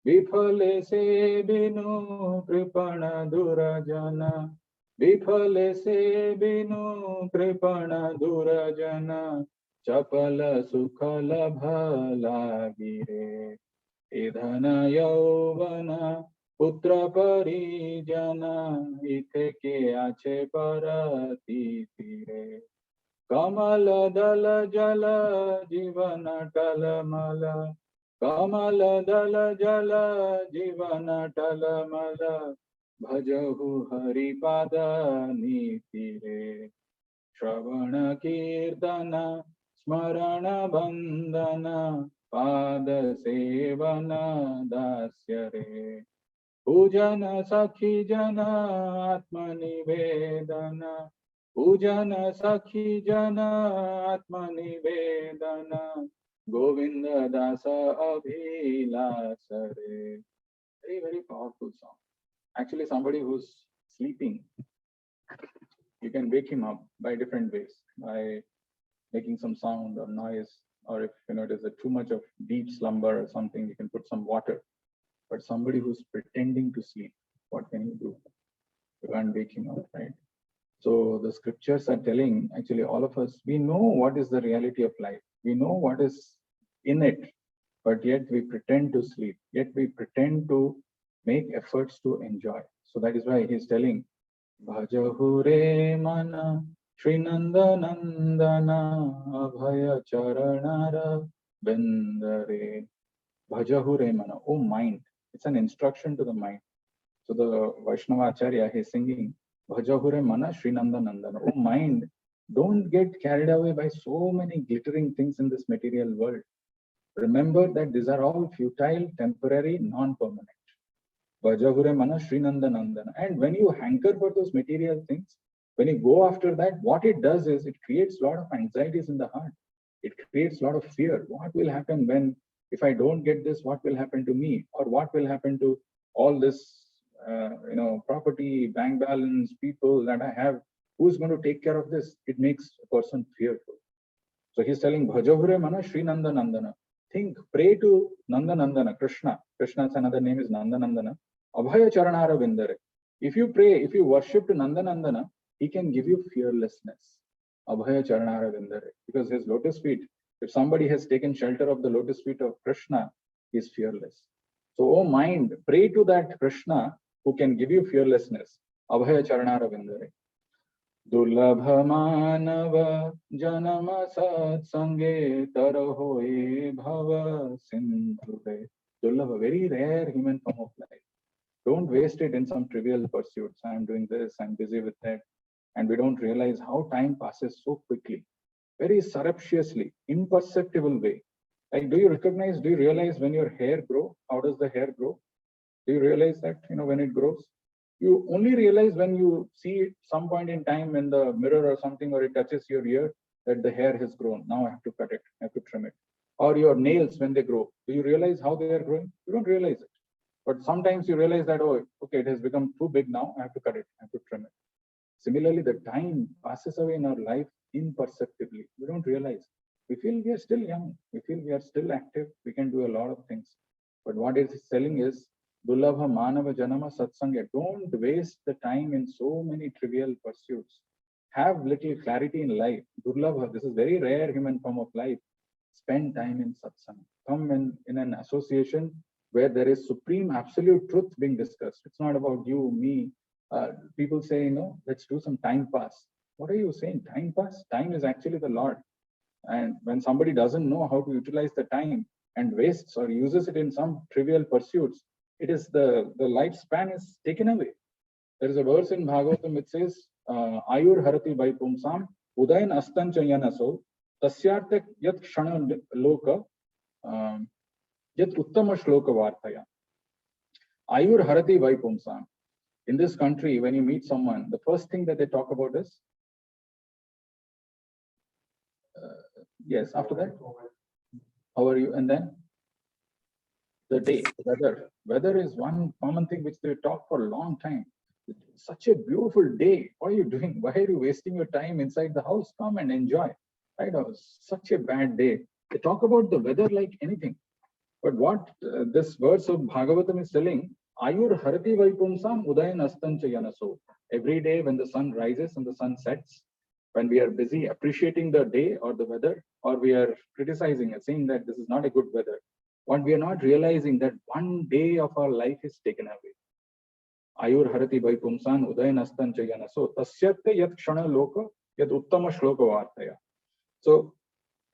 vifale se binu kripana durajana vifale se binu kripana durajana chapala sukhala bhala gire Edhana yauvana Putra parijana ithe ke ache parati tire. Kamala dala jala jivana talamala. Kamala dala jala jivana talamala. Bhajahu haripada nitire. Shravana kirtana smarana bandhana pada sevana dasyare. Pujana sakhi jana atmani vedana. Pujana sakhi jana atmani vedana. Govinda Dasa abhilasare. Very, very powerful song. Actually, somebody who's sleeping, you can wake him up by different ways, by making some sound or noise, or if it is too much of deep slumber or something, you can put some water. But somebody who's pretending to sleep, what can you do? You can't wake him up, right? So the scriptures are telling, actually, all of us, we know what is the reality of life. We know what is in it, but yet we pretend to sleep. Yet we pretend to make efforts to enjoy. So that is why he's telling, Bhajahure mana Srinanda Nandana Abhaya Charanara Bendare. Bhajahure mana, oh mind. It's an instruction to the mind. So the Vaishnava Acharya, he's singing, Bhajahure mana Srinanda Nandana. Oh mind, don't get carried away by so many glittering things in this material world. Remember that these are all futile, temporary, non-permanent. Vajahure mana Srinanda Nandana. And when you hanker for those material things, when you go after that, what it does is it creates a lot of anxieties in the heart. It creates a lot of fear. What will happen when, if I don't get this, what will happen to me? Or what will happen to all this, property, bank balance, people that I have? Who's going to take care of this? It makes a person fearful. So he's telling Bhajahure mana Srinanda Nandana. Think, pray to Nanda Nandana, Krishna. Krishna's another name is Nanda Nandana. Abhaya Charanara Vindare. If you pray, if you worship to Nanda Nandana, he can give you fearlessness. Abhaya Charanara Vindare. Because his lotus feet, if somebody has taken shelter of the lotus feet of Krishna, he is fearless. So, oh mind, pray to that Krishna who can give you fearlessness. Abhaya Charanara Vindare. Durlabha manava janama satsange tarahoe bhava sindhuve. Durlabha, very rare human form of life. Don't waste it in some trivial pursuits. I'm doing this, I'm busy with that. And we don't realize how time passes so quickly, very surreptitiously, imperceptible way. Like, do you realize when your hair grows? How does the hair grow? Do you realize that, when it grows? You only realize when you see some point in time in the mirror or something, or it touches your ear, that the hair has grown. Now I have to cut it, I have to trim it. Or your nails when they grow. Do you realize how they are growing? You don't realize it. But sometimes you realize that, oh, okay, it has become too big now, I have to cut it, I have to trim it. Similarly, the time passes away in our life imperceptibly. We don't realize. We feel we are still young. We feel we are still active. We can do a lot of things. But what it is telling is, Dulabha Manava Janama Satsanga. Don't waste the time in so many trivial pursuits. Have little clarity in life. Durlabha, this is very rare human form of life. Spend time in satsang. Come in an association where there is supreme absolute truth being discussed. It's not about you, me. People say, let's do some time pass. What are you saying? Time pass? Time is actually the Lord. And when somebody doesn't know how to utilize the time and wastes or uses it in some trivial pursuits, it is the lifespan is taken away. There is a verse in Bhagavatam which says, Ayur harati vaipumsam udayan astancha yanaso tasyartha yat kshana loka yat uttama shloka vartaya. Ayur harati vaipumsam. In this country, when you meet someone, the first thing that they talk about is, yes, after that, how are you? And then the day, weather. Weather is one common thing which they talk for a long time. It's such a beautiful day. What are you doing? Why are you wasting your time inside the house? Come and enjoy. Right? Oh, such a bad day. They talk about the weather like anything. But what this verse of Bhagavatam is telling, Ayur harati vaipumsam udayan astancha yanaso. Every day when the sun rises and the sun sets, when we are busy appreciating the day or the weather, or we are criticizing and saying that this is not a good weather, what we are not realizing that one day of our life is taken away. Ayur harati vai pumsan udayanastan chayana. So tasyate yat kshana loka yat uttama shloka vartaya. So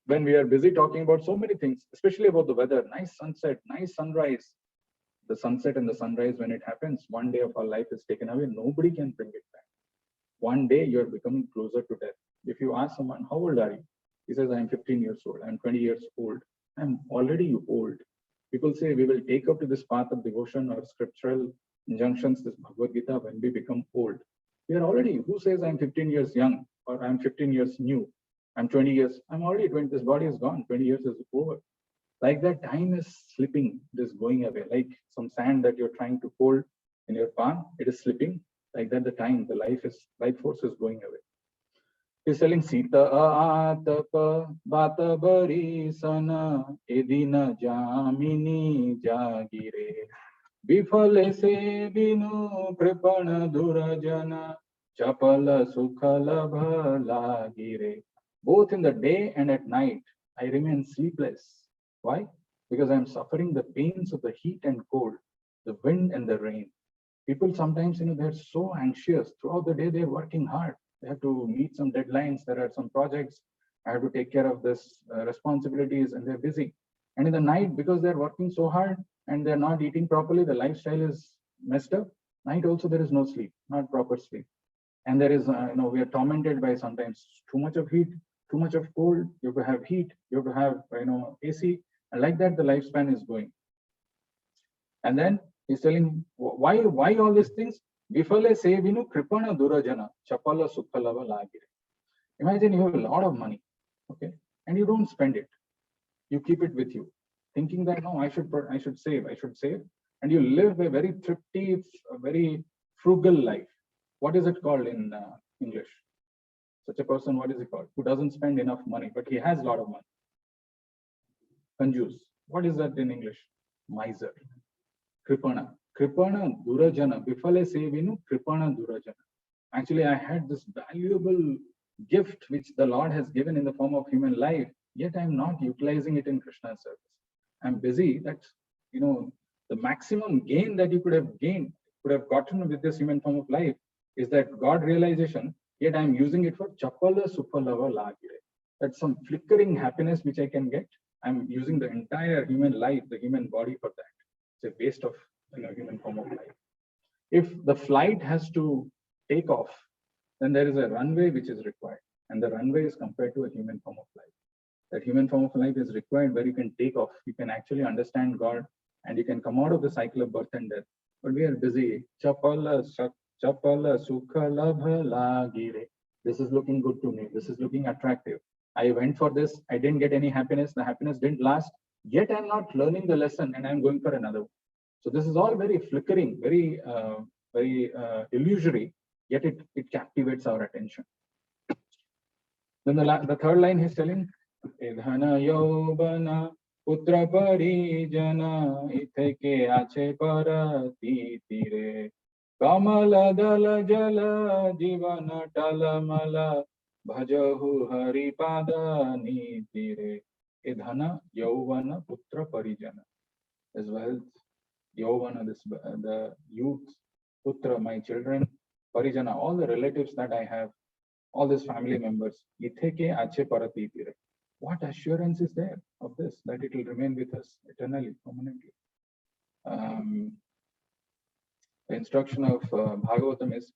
when we are busy talking about so many things, especially about the weather, nice sunset, nice sunrise, the sunset and the sunrise, when it happens, one day of our life is taken away. Nobody can bring it back. One day you're becoming closer to death. If you ask someone, how old are you? He says, I'm 15 years old. I'm 20 years old. I'm already old. People say we will take up to this path of devotion or scriptural injunctions, this Bhagavad Gita, when we become old. We are already, who says I'm 15 years young or I'm 15 years new? I'm 20 years, I'm already 20, this body is gone, 20 years is over. Like that, time is slipping, it is going away. Like some sand that you're trying to hold in your palm, it is slipping. Like that, the time, the life force is going away. He's telling Sita atapa bata bari sana edina jamini jagire bifale se binu kripana durajana chapala sukhala bhalagire. Both in the day and at night, I remain sleepless. Why? Because I'm suffering the pains of the heat and cold, the wind and the rain. People sometimes, they're so anxious. Throughout the day, they're working hard. They have to meet some deadlines. There are some projects. I have to take care of this responsibilities, and they're busy. And in the night, because they're working so hard and they're not eating properly, the lifestyle is messed up. Night also, there is no sleep, not proper sleep. And there is, we are tormented by sometimes too much of heat, too much of cold. You have to have heat. You have to have, AC. And like that, the lifespan is going. And then he's telling why all these things? Vifale sevinu kripana durajana chapala sukhalava lagire. Imagine you have a lot of money, okay, and you don't spend it. You keep it with you, thinking that no, I should save, and you live a very thrifty, a very frugal life. What is it called in English? Such a person, what is it called? Who doesn't spend enough money, but he has a lot of money. Kanjus. What is that in English? Miser. Kripana Durajana. Bifale Sevinu Kripana Durajana. Actually, I had this valuable gift which the Lord has given in the form of human life, yet I'm not utilizing it in Krishna's service. I'm busy. That's, the maximum gain that you could have gotten with this human form of life is that God realization, yet I'm using it for Chapala Supalava Lagire. That's some flickering happiness which I can get. I'm using the entire human life, the human body for that. It's a waste of human form of life. If the flight has to take off, then there is a runway which is required, and the runway is compared to a human form of life. That human form of life is required where you can take off, you can actually understand God, and you can come out of the cycle of birth and death. But we are busy. Chapala sukhala bhalagire. This is looking good to me. This is looking attractive. I went for this. I didn't get any happiness. The happiness didn't last. Yet I'm not learning the lesson, and I'm going for another one. So this is all very flickering, very illusory. Yet it captivates our attention. Then the third line he's telling, Idhana yobana putra parijana itheke ache parati tire kamala dala jala jivana talamala bhajahu haripada nitire. Idhana yovana putra parijana. As wealth, yovana, the youth, putra, my children, parijana, all the relatives that I have, all these family members. Itheke ache parati tire. What assurance is there of this, that it will remain with us eternally, permanently? The instruction of Bhagavatam is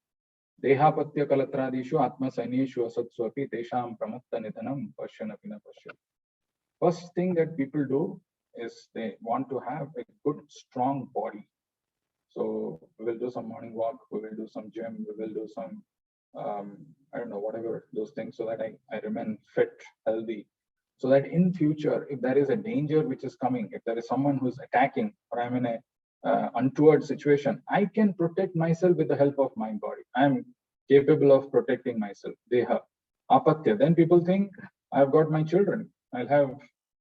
Dehapatya kalatradishu atma saineshu asatswapi tesham pramutta nidhanam pashyanapi na pasyan. First thing that people do is they want to have a good, strong body. So we will do some morning walk, we will do some gym, we will do some, I don't know, whatever those things, so that I remain fit, healthy. So that in future, if there is a danger which is coming, if there is someone who's attacking, or I'm in a untoward situation, I can protect myself with the help of my body. I'm capable of protecting myself. Deha, apatya. Then people think, I've got my children. I'll have,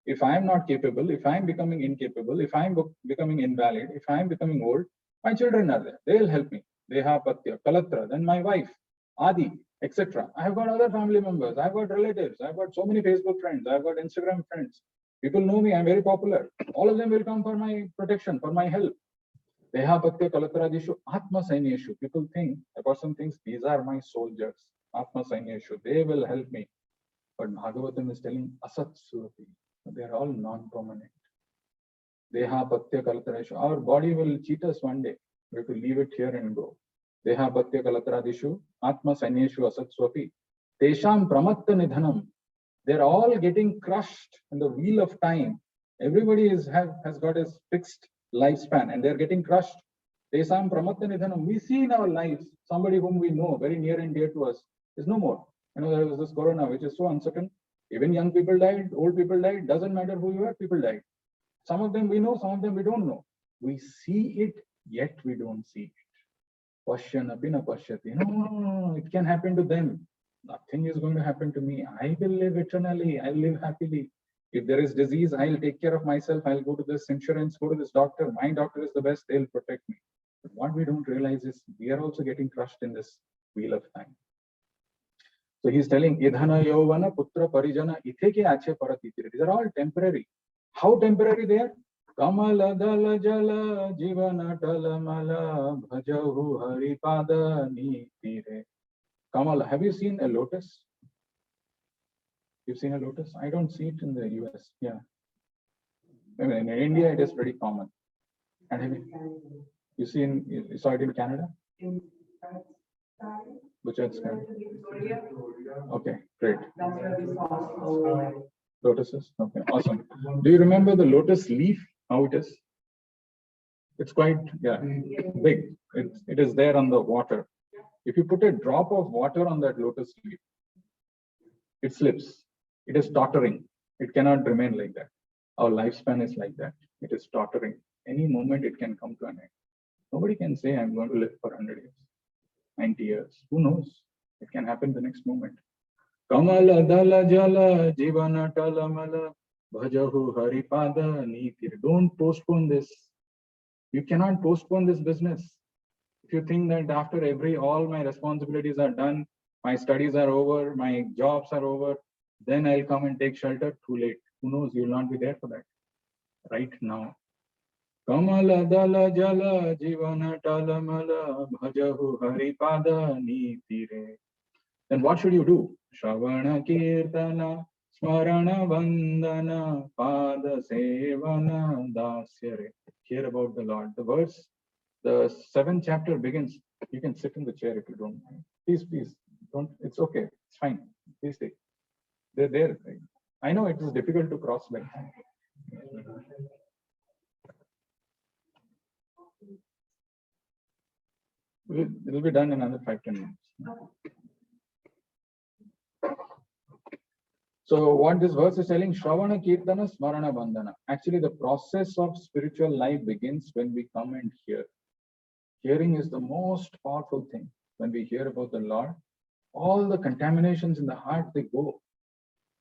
if I'm not capable, if I'm becoming incapable, if I'm becoming invalid, if I'm becoming old, my children are there. They'll help me. Deha, apatya, kalatra. Then my wife, Adi, etc. I've got other family members. I've got relatives. I've got so many Facebook friends. I've got Instagram friends. People know me. I'm very popular. All of them will come for my protection, for my help. Dehapatya kalatradishu atma sainyeshu. People think, a person thinks, these are my soldiers. Atma sainyeshu. They will help me. But Bhagavatam is telling asat surati. They are all non-permanent. Dehapatya kalatradishu. Our body will cheat us one day. We have to leave it here and go. Dehapatya kalatradishu atma sainyeshu asat surati. Tesham pramatta nidhanam. They're all getting crushed in the wheel of time. Everybody has got a fixed lifespan and they're getting crushed. Tesam pramatta nidhanam. We see in our lives somebody whom we know very near and dear to us is no more. There was this corona which is so uncertain. Even young people died, old people died, doesn't matter who you are, people died. Some of them we know, some of them we don't know. We see it, yet we don't see it. Pashyanapi na pashyati. No, it can happen to them. Nothing is going to happen to me. I will live eternally. I'll live happily. If there is disease, I'll take care of myself. I'll go to this insurance, go to this doctor. My doctor is the best. They'll protect me. But what we don't realize is we are also getting crushed in this wheel of time. So he's telling, Idhana Yovana Putra Parijana Itheke Ache Paratitiri. These are all temporary. How temporary they are? Kamala Dala Jala Jivana Talamala Bhajahu Haripada Nitire. Kamala, have you seen a lotus? You've seen a lotus? I don't see it in the US. Yeah. I mean, in India, it is pretty common. And have you saw it in Canada? Which is Canada? Okay, great. Lotuses? Okay, awesome. Do you remember the lotus leaf? How it is? It's quite, big. It is there on the water. If you put a drop of water on that lotus leaf, it slips. It is tottering. It cannot remain like that. Our lifespan is like that. It is tottering. Any moment it can come to an end. Nobody can say, I'm going to live for 100 years, 90 years. Who knows? It can happen the next moment. Kamala dala jala jivana talamala bhajahu haripada nitir. Don't postpone this. You cannot postpone this business. If you think that after all my responsibilities are done, my studies are over, my jobs are over, then I'll come and take shelter, too late. Who knows? You will not be there for that. Right now. Kamala dala jala jivana talamala bhajahu haripada nitire. Then what should you do? Shravana kirtana smarana vandana pada sevana dasyare. Hear about the Lord. The verse, the 7th chapter begins. You can sit in the chair if you don't mind. Please, don't. It's okay. It's fine. Please take. They're there. I know it is difficult to cross by. It will be done in another 5-10 minutes. So what this verse is telling, Shravana Kirtana Smarana Bandhana. Actually, the process of spiritual life begins when we come and hear. Hearing is the most powerful thing. When we hear about the Lord, all the contaminations in the heart, they go.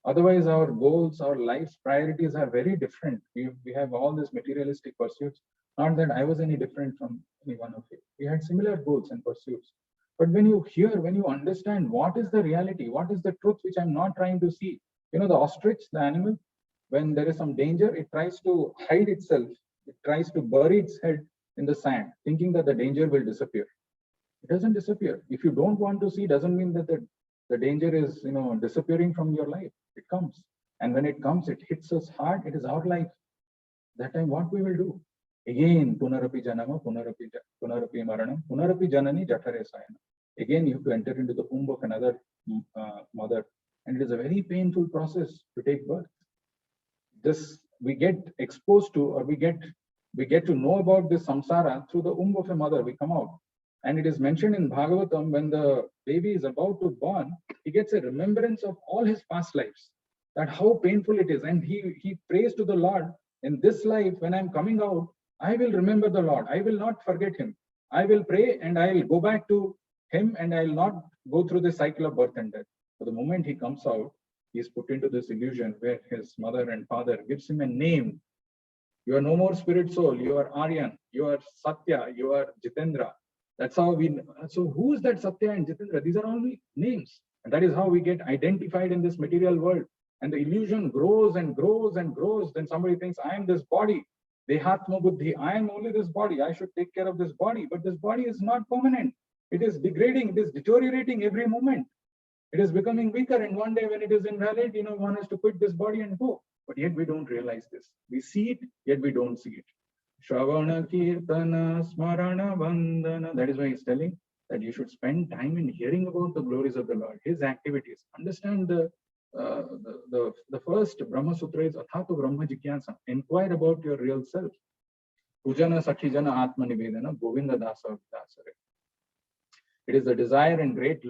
Otherwise, our goals, our life's priorities are very different. We have all these materialistic pursuits. Not that I was any different from any one of you. We had similar goals and pursuits. But when you hear, when you understand what is the reality, what is the truth which I'm not trying to see. The ostrich, the animal, when there is some danger, it tries to hide itself. It tries to bury its head in the sand, thinking that the danger will disappear. It doesn't disappear. If you don't want to see, doesn't mean that the danger is, disappearing from your life. It comes. And when it comes, it hits us hard. It is our life. That time, what we will do? Again, punarapi janama, punarapi maranam, punarapi janani jathare sayana. Again, you have to enter into the womb of another mother. And it is a very painful process to take birth. This we get exposed to, or we get to know about this samsara through the womb of a mother. We come out. And it is mentioned in Bhagavatam, when the baby is about to born, he gets a remembrance of all his past lives, that how painful it is. And he prays to the Lord, in this life, when I'm coming out, I will remember the Lord. I will not forget him. I will pray and I will go back to him, and I will not go through the cycle of birth and death. So the moment he comes out, he is put into this illusion where his mother and father gives him a name. You are no more spirit soul. You are Aryan. You are Satya. You are Jitendra. That's how so who is that Satya and Jitendra? These are only names. And that is how we get identified in this material world. And the illusion grows and grows and grows. Then somebody thinks, I am this body. Dehatma buddhi, I am only this body, I should take care of this body, but this body is not permanent. It is degrading, it is deteriorating every moment. It is becoming weaker, and one day when it is invalid, one has to quit this body and go. But yet we don't realize this. We see it, yet we don't see it. Shravana Kirtana Smarana Vandana. That is why he's telling that you should spend time in hearing about the glories of the Lord, his activities. Understand the first Brahma Sutra is Athato Brahma Jikyasa. Inquire about your real self. Pujana Sakhijana Atma Nivedana Govinda Dasa Dasare. It is the desire and great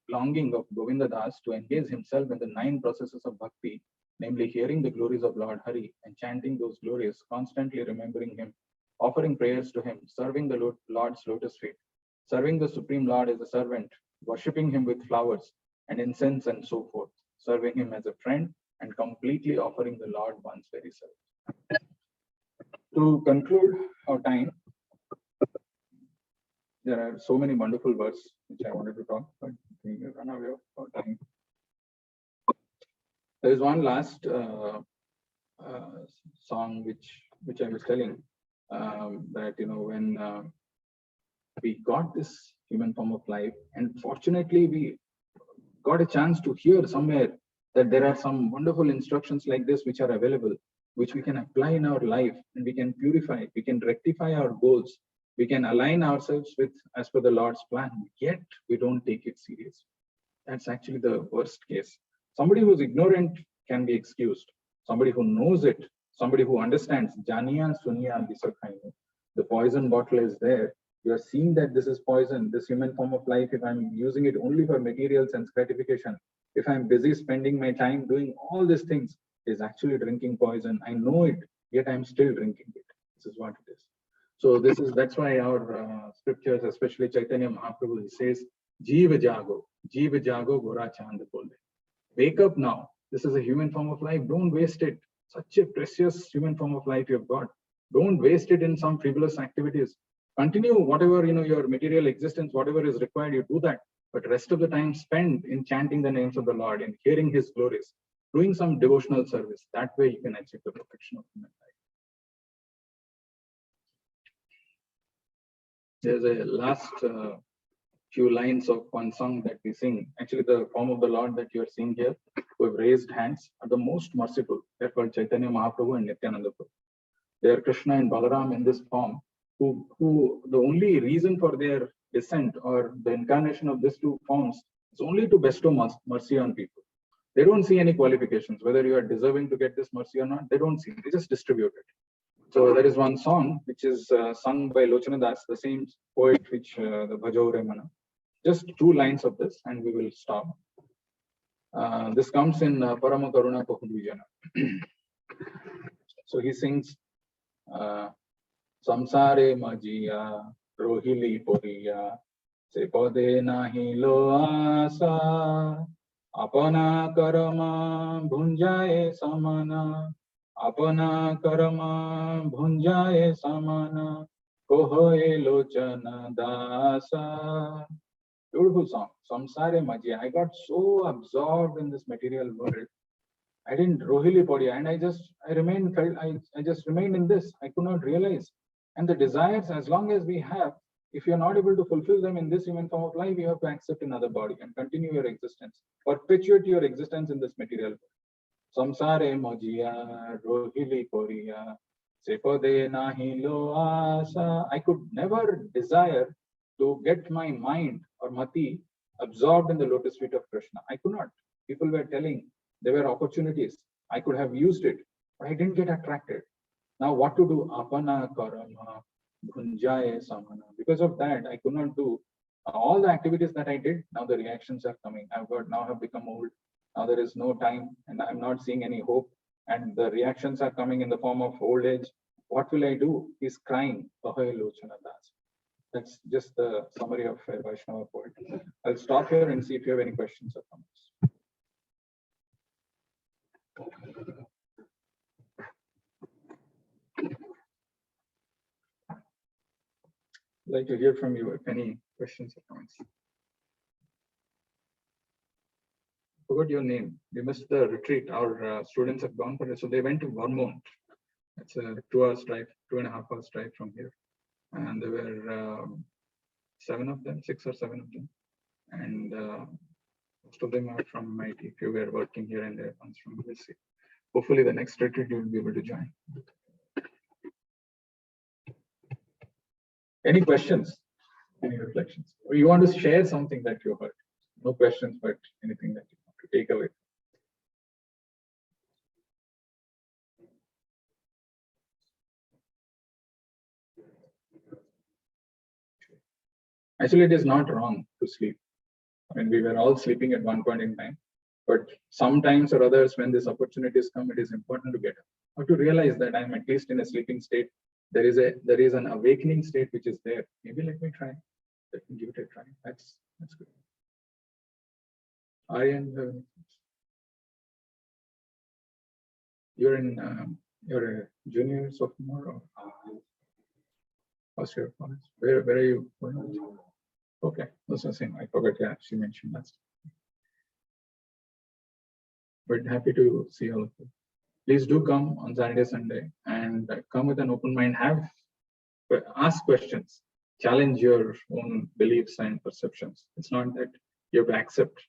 longing of Govinda Das to engage himself in the 9 processes of bhakti, namely hearing the glories of Lord Hari and chanting those glories, constantly remembering him, offering prayers to him, serving the Lord's lotus feet, serving the Supreme Lord as a servant, worshipping him with flowers and incense and so forth, serving him as a friend, and completely offering the Lord one's very self. To conclude our time, there are so many wonderful verses which I wanted to talk, but we will run away of our time. There is one last song which I was telling that when we got this human form of life, and fortunately we got a chance to hear somewhere that there are some wonderful instructions like this which are available, which we can apply in our life, and we can purify, we can rectify our goals, we can align ourselves with as per the Lord's plan, yet we don't take it serious. That's actually the worst case. Somebody who's ignorant can be excused. Somebody who knows it, somebody who understands, Janiya Suniya Bisakhainu. The poison bottle is there. You are seeing that this is poison, this human form of life. If I'm using it only for material sense gratification, if I'm busy spending my time doing all these things, is actually drinking poison. I know it, yet I'm still drinking it. This is what it is. So that's why our scriptures, especially Chaitanya Mahaprabhu, he says, Jiva Jago, Gora Chand Bole. Wake up now. This is a human form of life. Don't waste it. Such a precious human form of life you've got. Don't waste it in some frivolous activities. Continue whatever, your material existence, whatever is required, you do that. But rest of the time spend in chanting the names of the Lord, in hearing his glories, doing some devotional service. That way you can achieve the perfection of human life. There's a last few lines of one song that we sing. Actually, the form of the Lord that you are seeing here, who have raised hands, are the most merciful. They're called Chaitanya Mahaprabhu and Nityananda Prabhu. They are Krishna and Balaram in this form, who the only reason for their descent or the incarnation of these two forms is only to bestow mercy on people. They don't see any qualifications, whether you are deserving to get this mercy or not. They don't see. They just distribute it. So there is one song which is sung by Lochana Das, the same poet which the Bhajo Remana. Just 2 lines of this, and we will stop. This comes in Parama Karuna Pohudvijana. So he sings, Samsare Majiya, Rohili Poriya, Se Pode Nahi Lo Asa, Apana Karama Bhunjaye Samana, Apana Karama Bhunjaye Samana, Kohoe Lochana Dasa. Beautiful song, Samsare Majiya. I got so absorbed in this material world. I didn't rohili podiya, and I just remained in this. I could not realize. And the desires, as long as we have, if you're not able to fulfill them in this human form of life, you have to accept another body and continue your existence, perpetuate your existence in this material world. Samsare Majiya, rohili podiya, sepode nahi lo asa. I could never desire to get my mind or mati absorbed in the lotus feet of Krishna. I could not. People were telling, there were opportunities. I could have used it, but I didn't get attracted. Now what to do? Apana karama bhunjaye samana. Because of that, I could not do all the activities that I did. Now the reactions are coming. Now have become old. Now there is no time, and I'm not seeing any hope. And the reactions are coming in the form of old age. What will I do? He's crying. That's just the summary of a Vaishnava poet. I'll stop here and see if you have any questions or comments. I'd like to hear from you if any questions or comments. Forgot your name. We missed the retreat. Our students have gone for it, so they went to Vermont. It's a 2-hour drive, 2.5 hours drive from here. And there were 7 of them, 6 or 7 of them. And most of them are from MIT. If you were working here and there, one's from USC. Hopefully the next retreat you will be able to join. Any questions? Any reflections? Or you want to share something that you heard? No questions, but anything that you want to take away. Actually, it is not wrong to sleep. I mean, we were all sleeping at one point in time, but sometimes or others, when these opportunities come, it is important to get up or to realize that I'm at least in a sleeping state. There is an awakening state which is there. Maybe let me try. Let me give it a try. That's good. Aryan, you're a junior sophomore or first year college. Where are you going? Okay, that's the same. I forgot. Yeah, she mentioned that. But happy to see all of you. Please do come on Saturday, Sunday, and come with an open mind. Ask questions, challenge your own beliefs and perceptions. It's not that you have to accept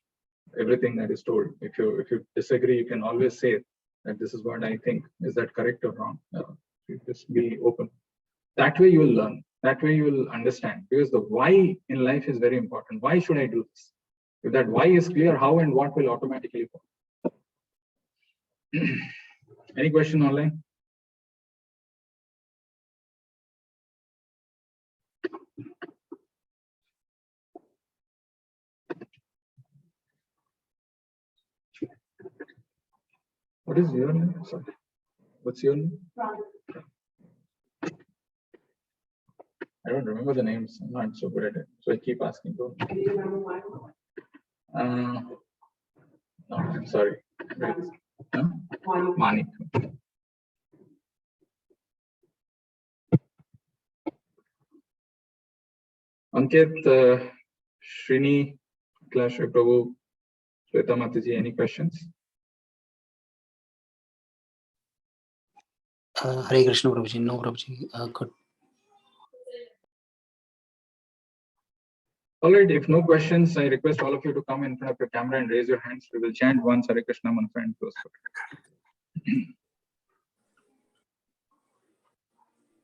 everything that is told. If you disagree, you can always say that this is what I think. Is that correct or wrong? You just be open. That way you will learn. That way you will understand. Because the why in life is very important. Why should I do this? If that why is clear, how and what will automatically follow. Any question online? What is your name? Sorry. What's your name? I don't remember the names. I'm not so good at it. So I keep asking. No, I'm sorry. No? Manik. Ankit, Srini, Clash Prabhu, Shweta Mataji, any questions? Hare Krishna, Prabhuji. No, Prabhuji. Good. All right, if no questions, I request all of you to come in front of your camera and raise your hands. We will chant once Hare Krishna mantra and close.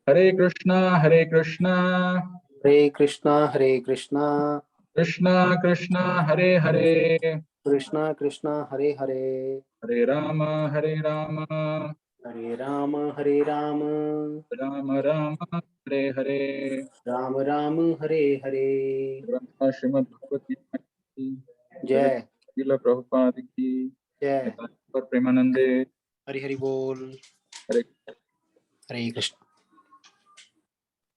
Hare Krishna, Hare Krishna. Hare Krishna, Hare Krishna. Krishna, Krishna, Hare Hare. Krishna, Krishna, Hare Hare. Hare Rama, Hare Rama. Hare Rama, Hare Rama. Rama Rama, Hare Hare. Rama Rama, Hare Hare. Srimad Bhagavad Gita. Jai. Srila Prabhupada ki. Jai. Premanande. Hare Hare Bol. Hare Hare Krishna.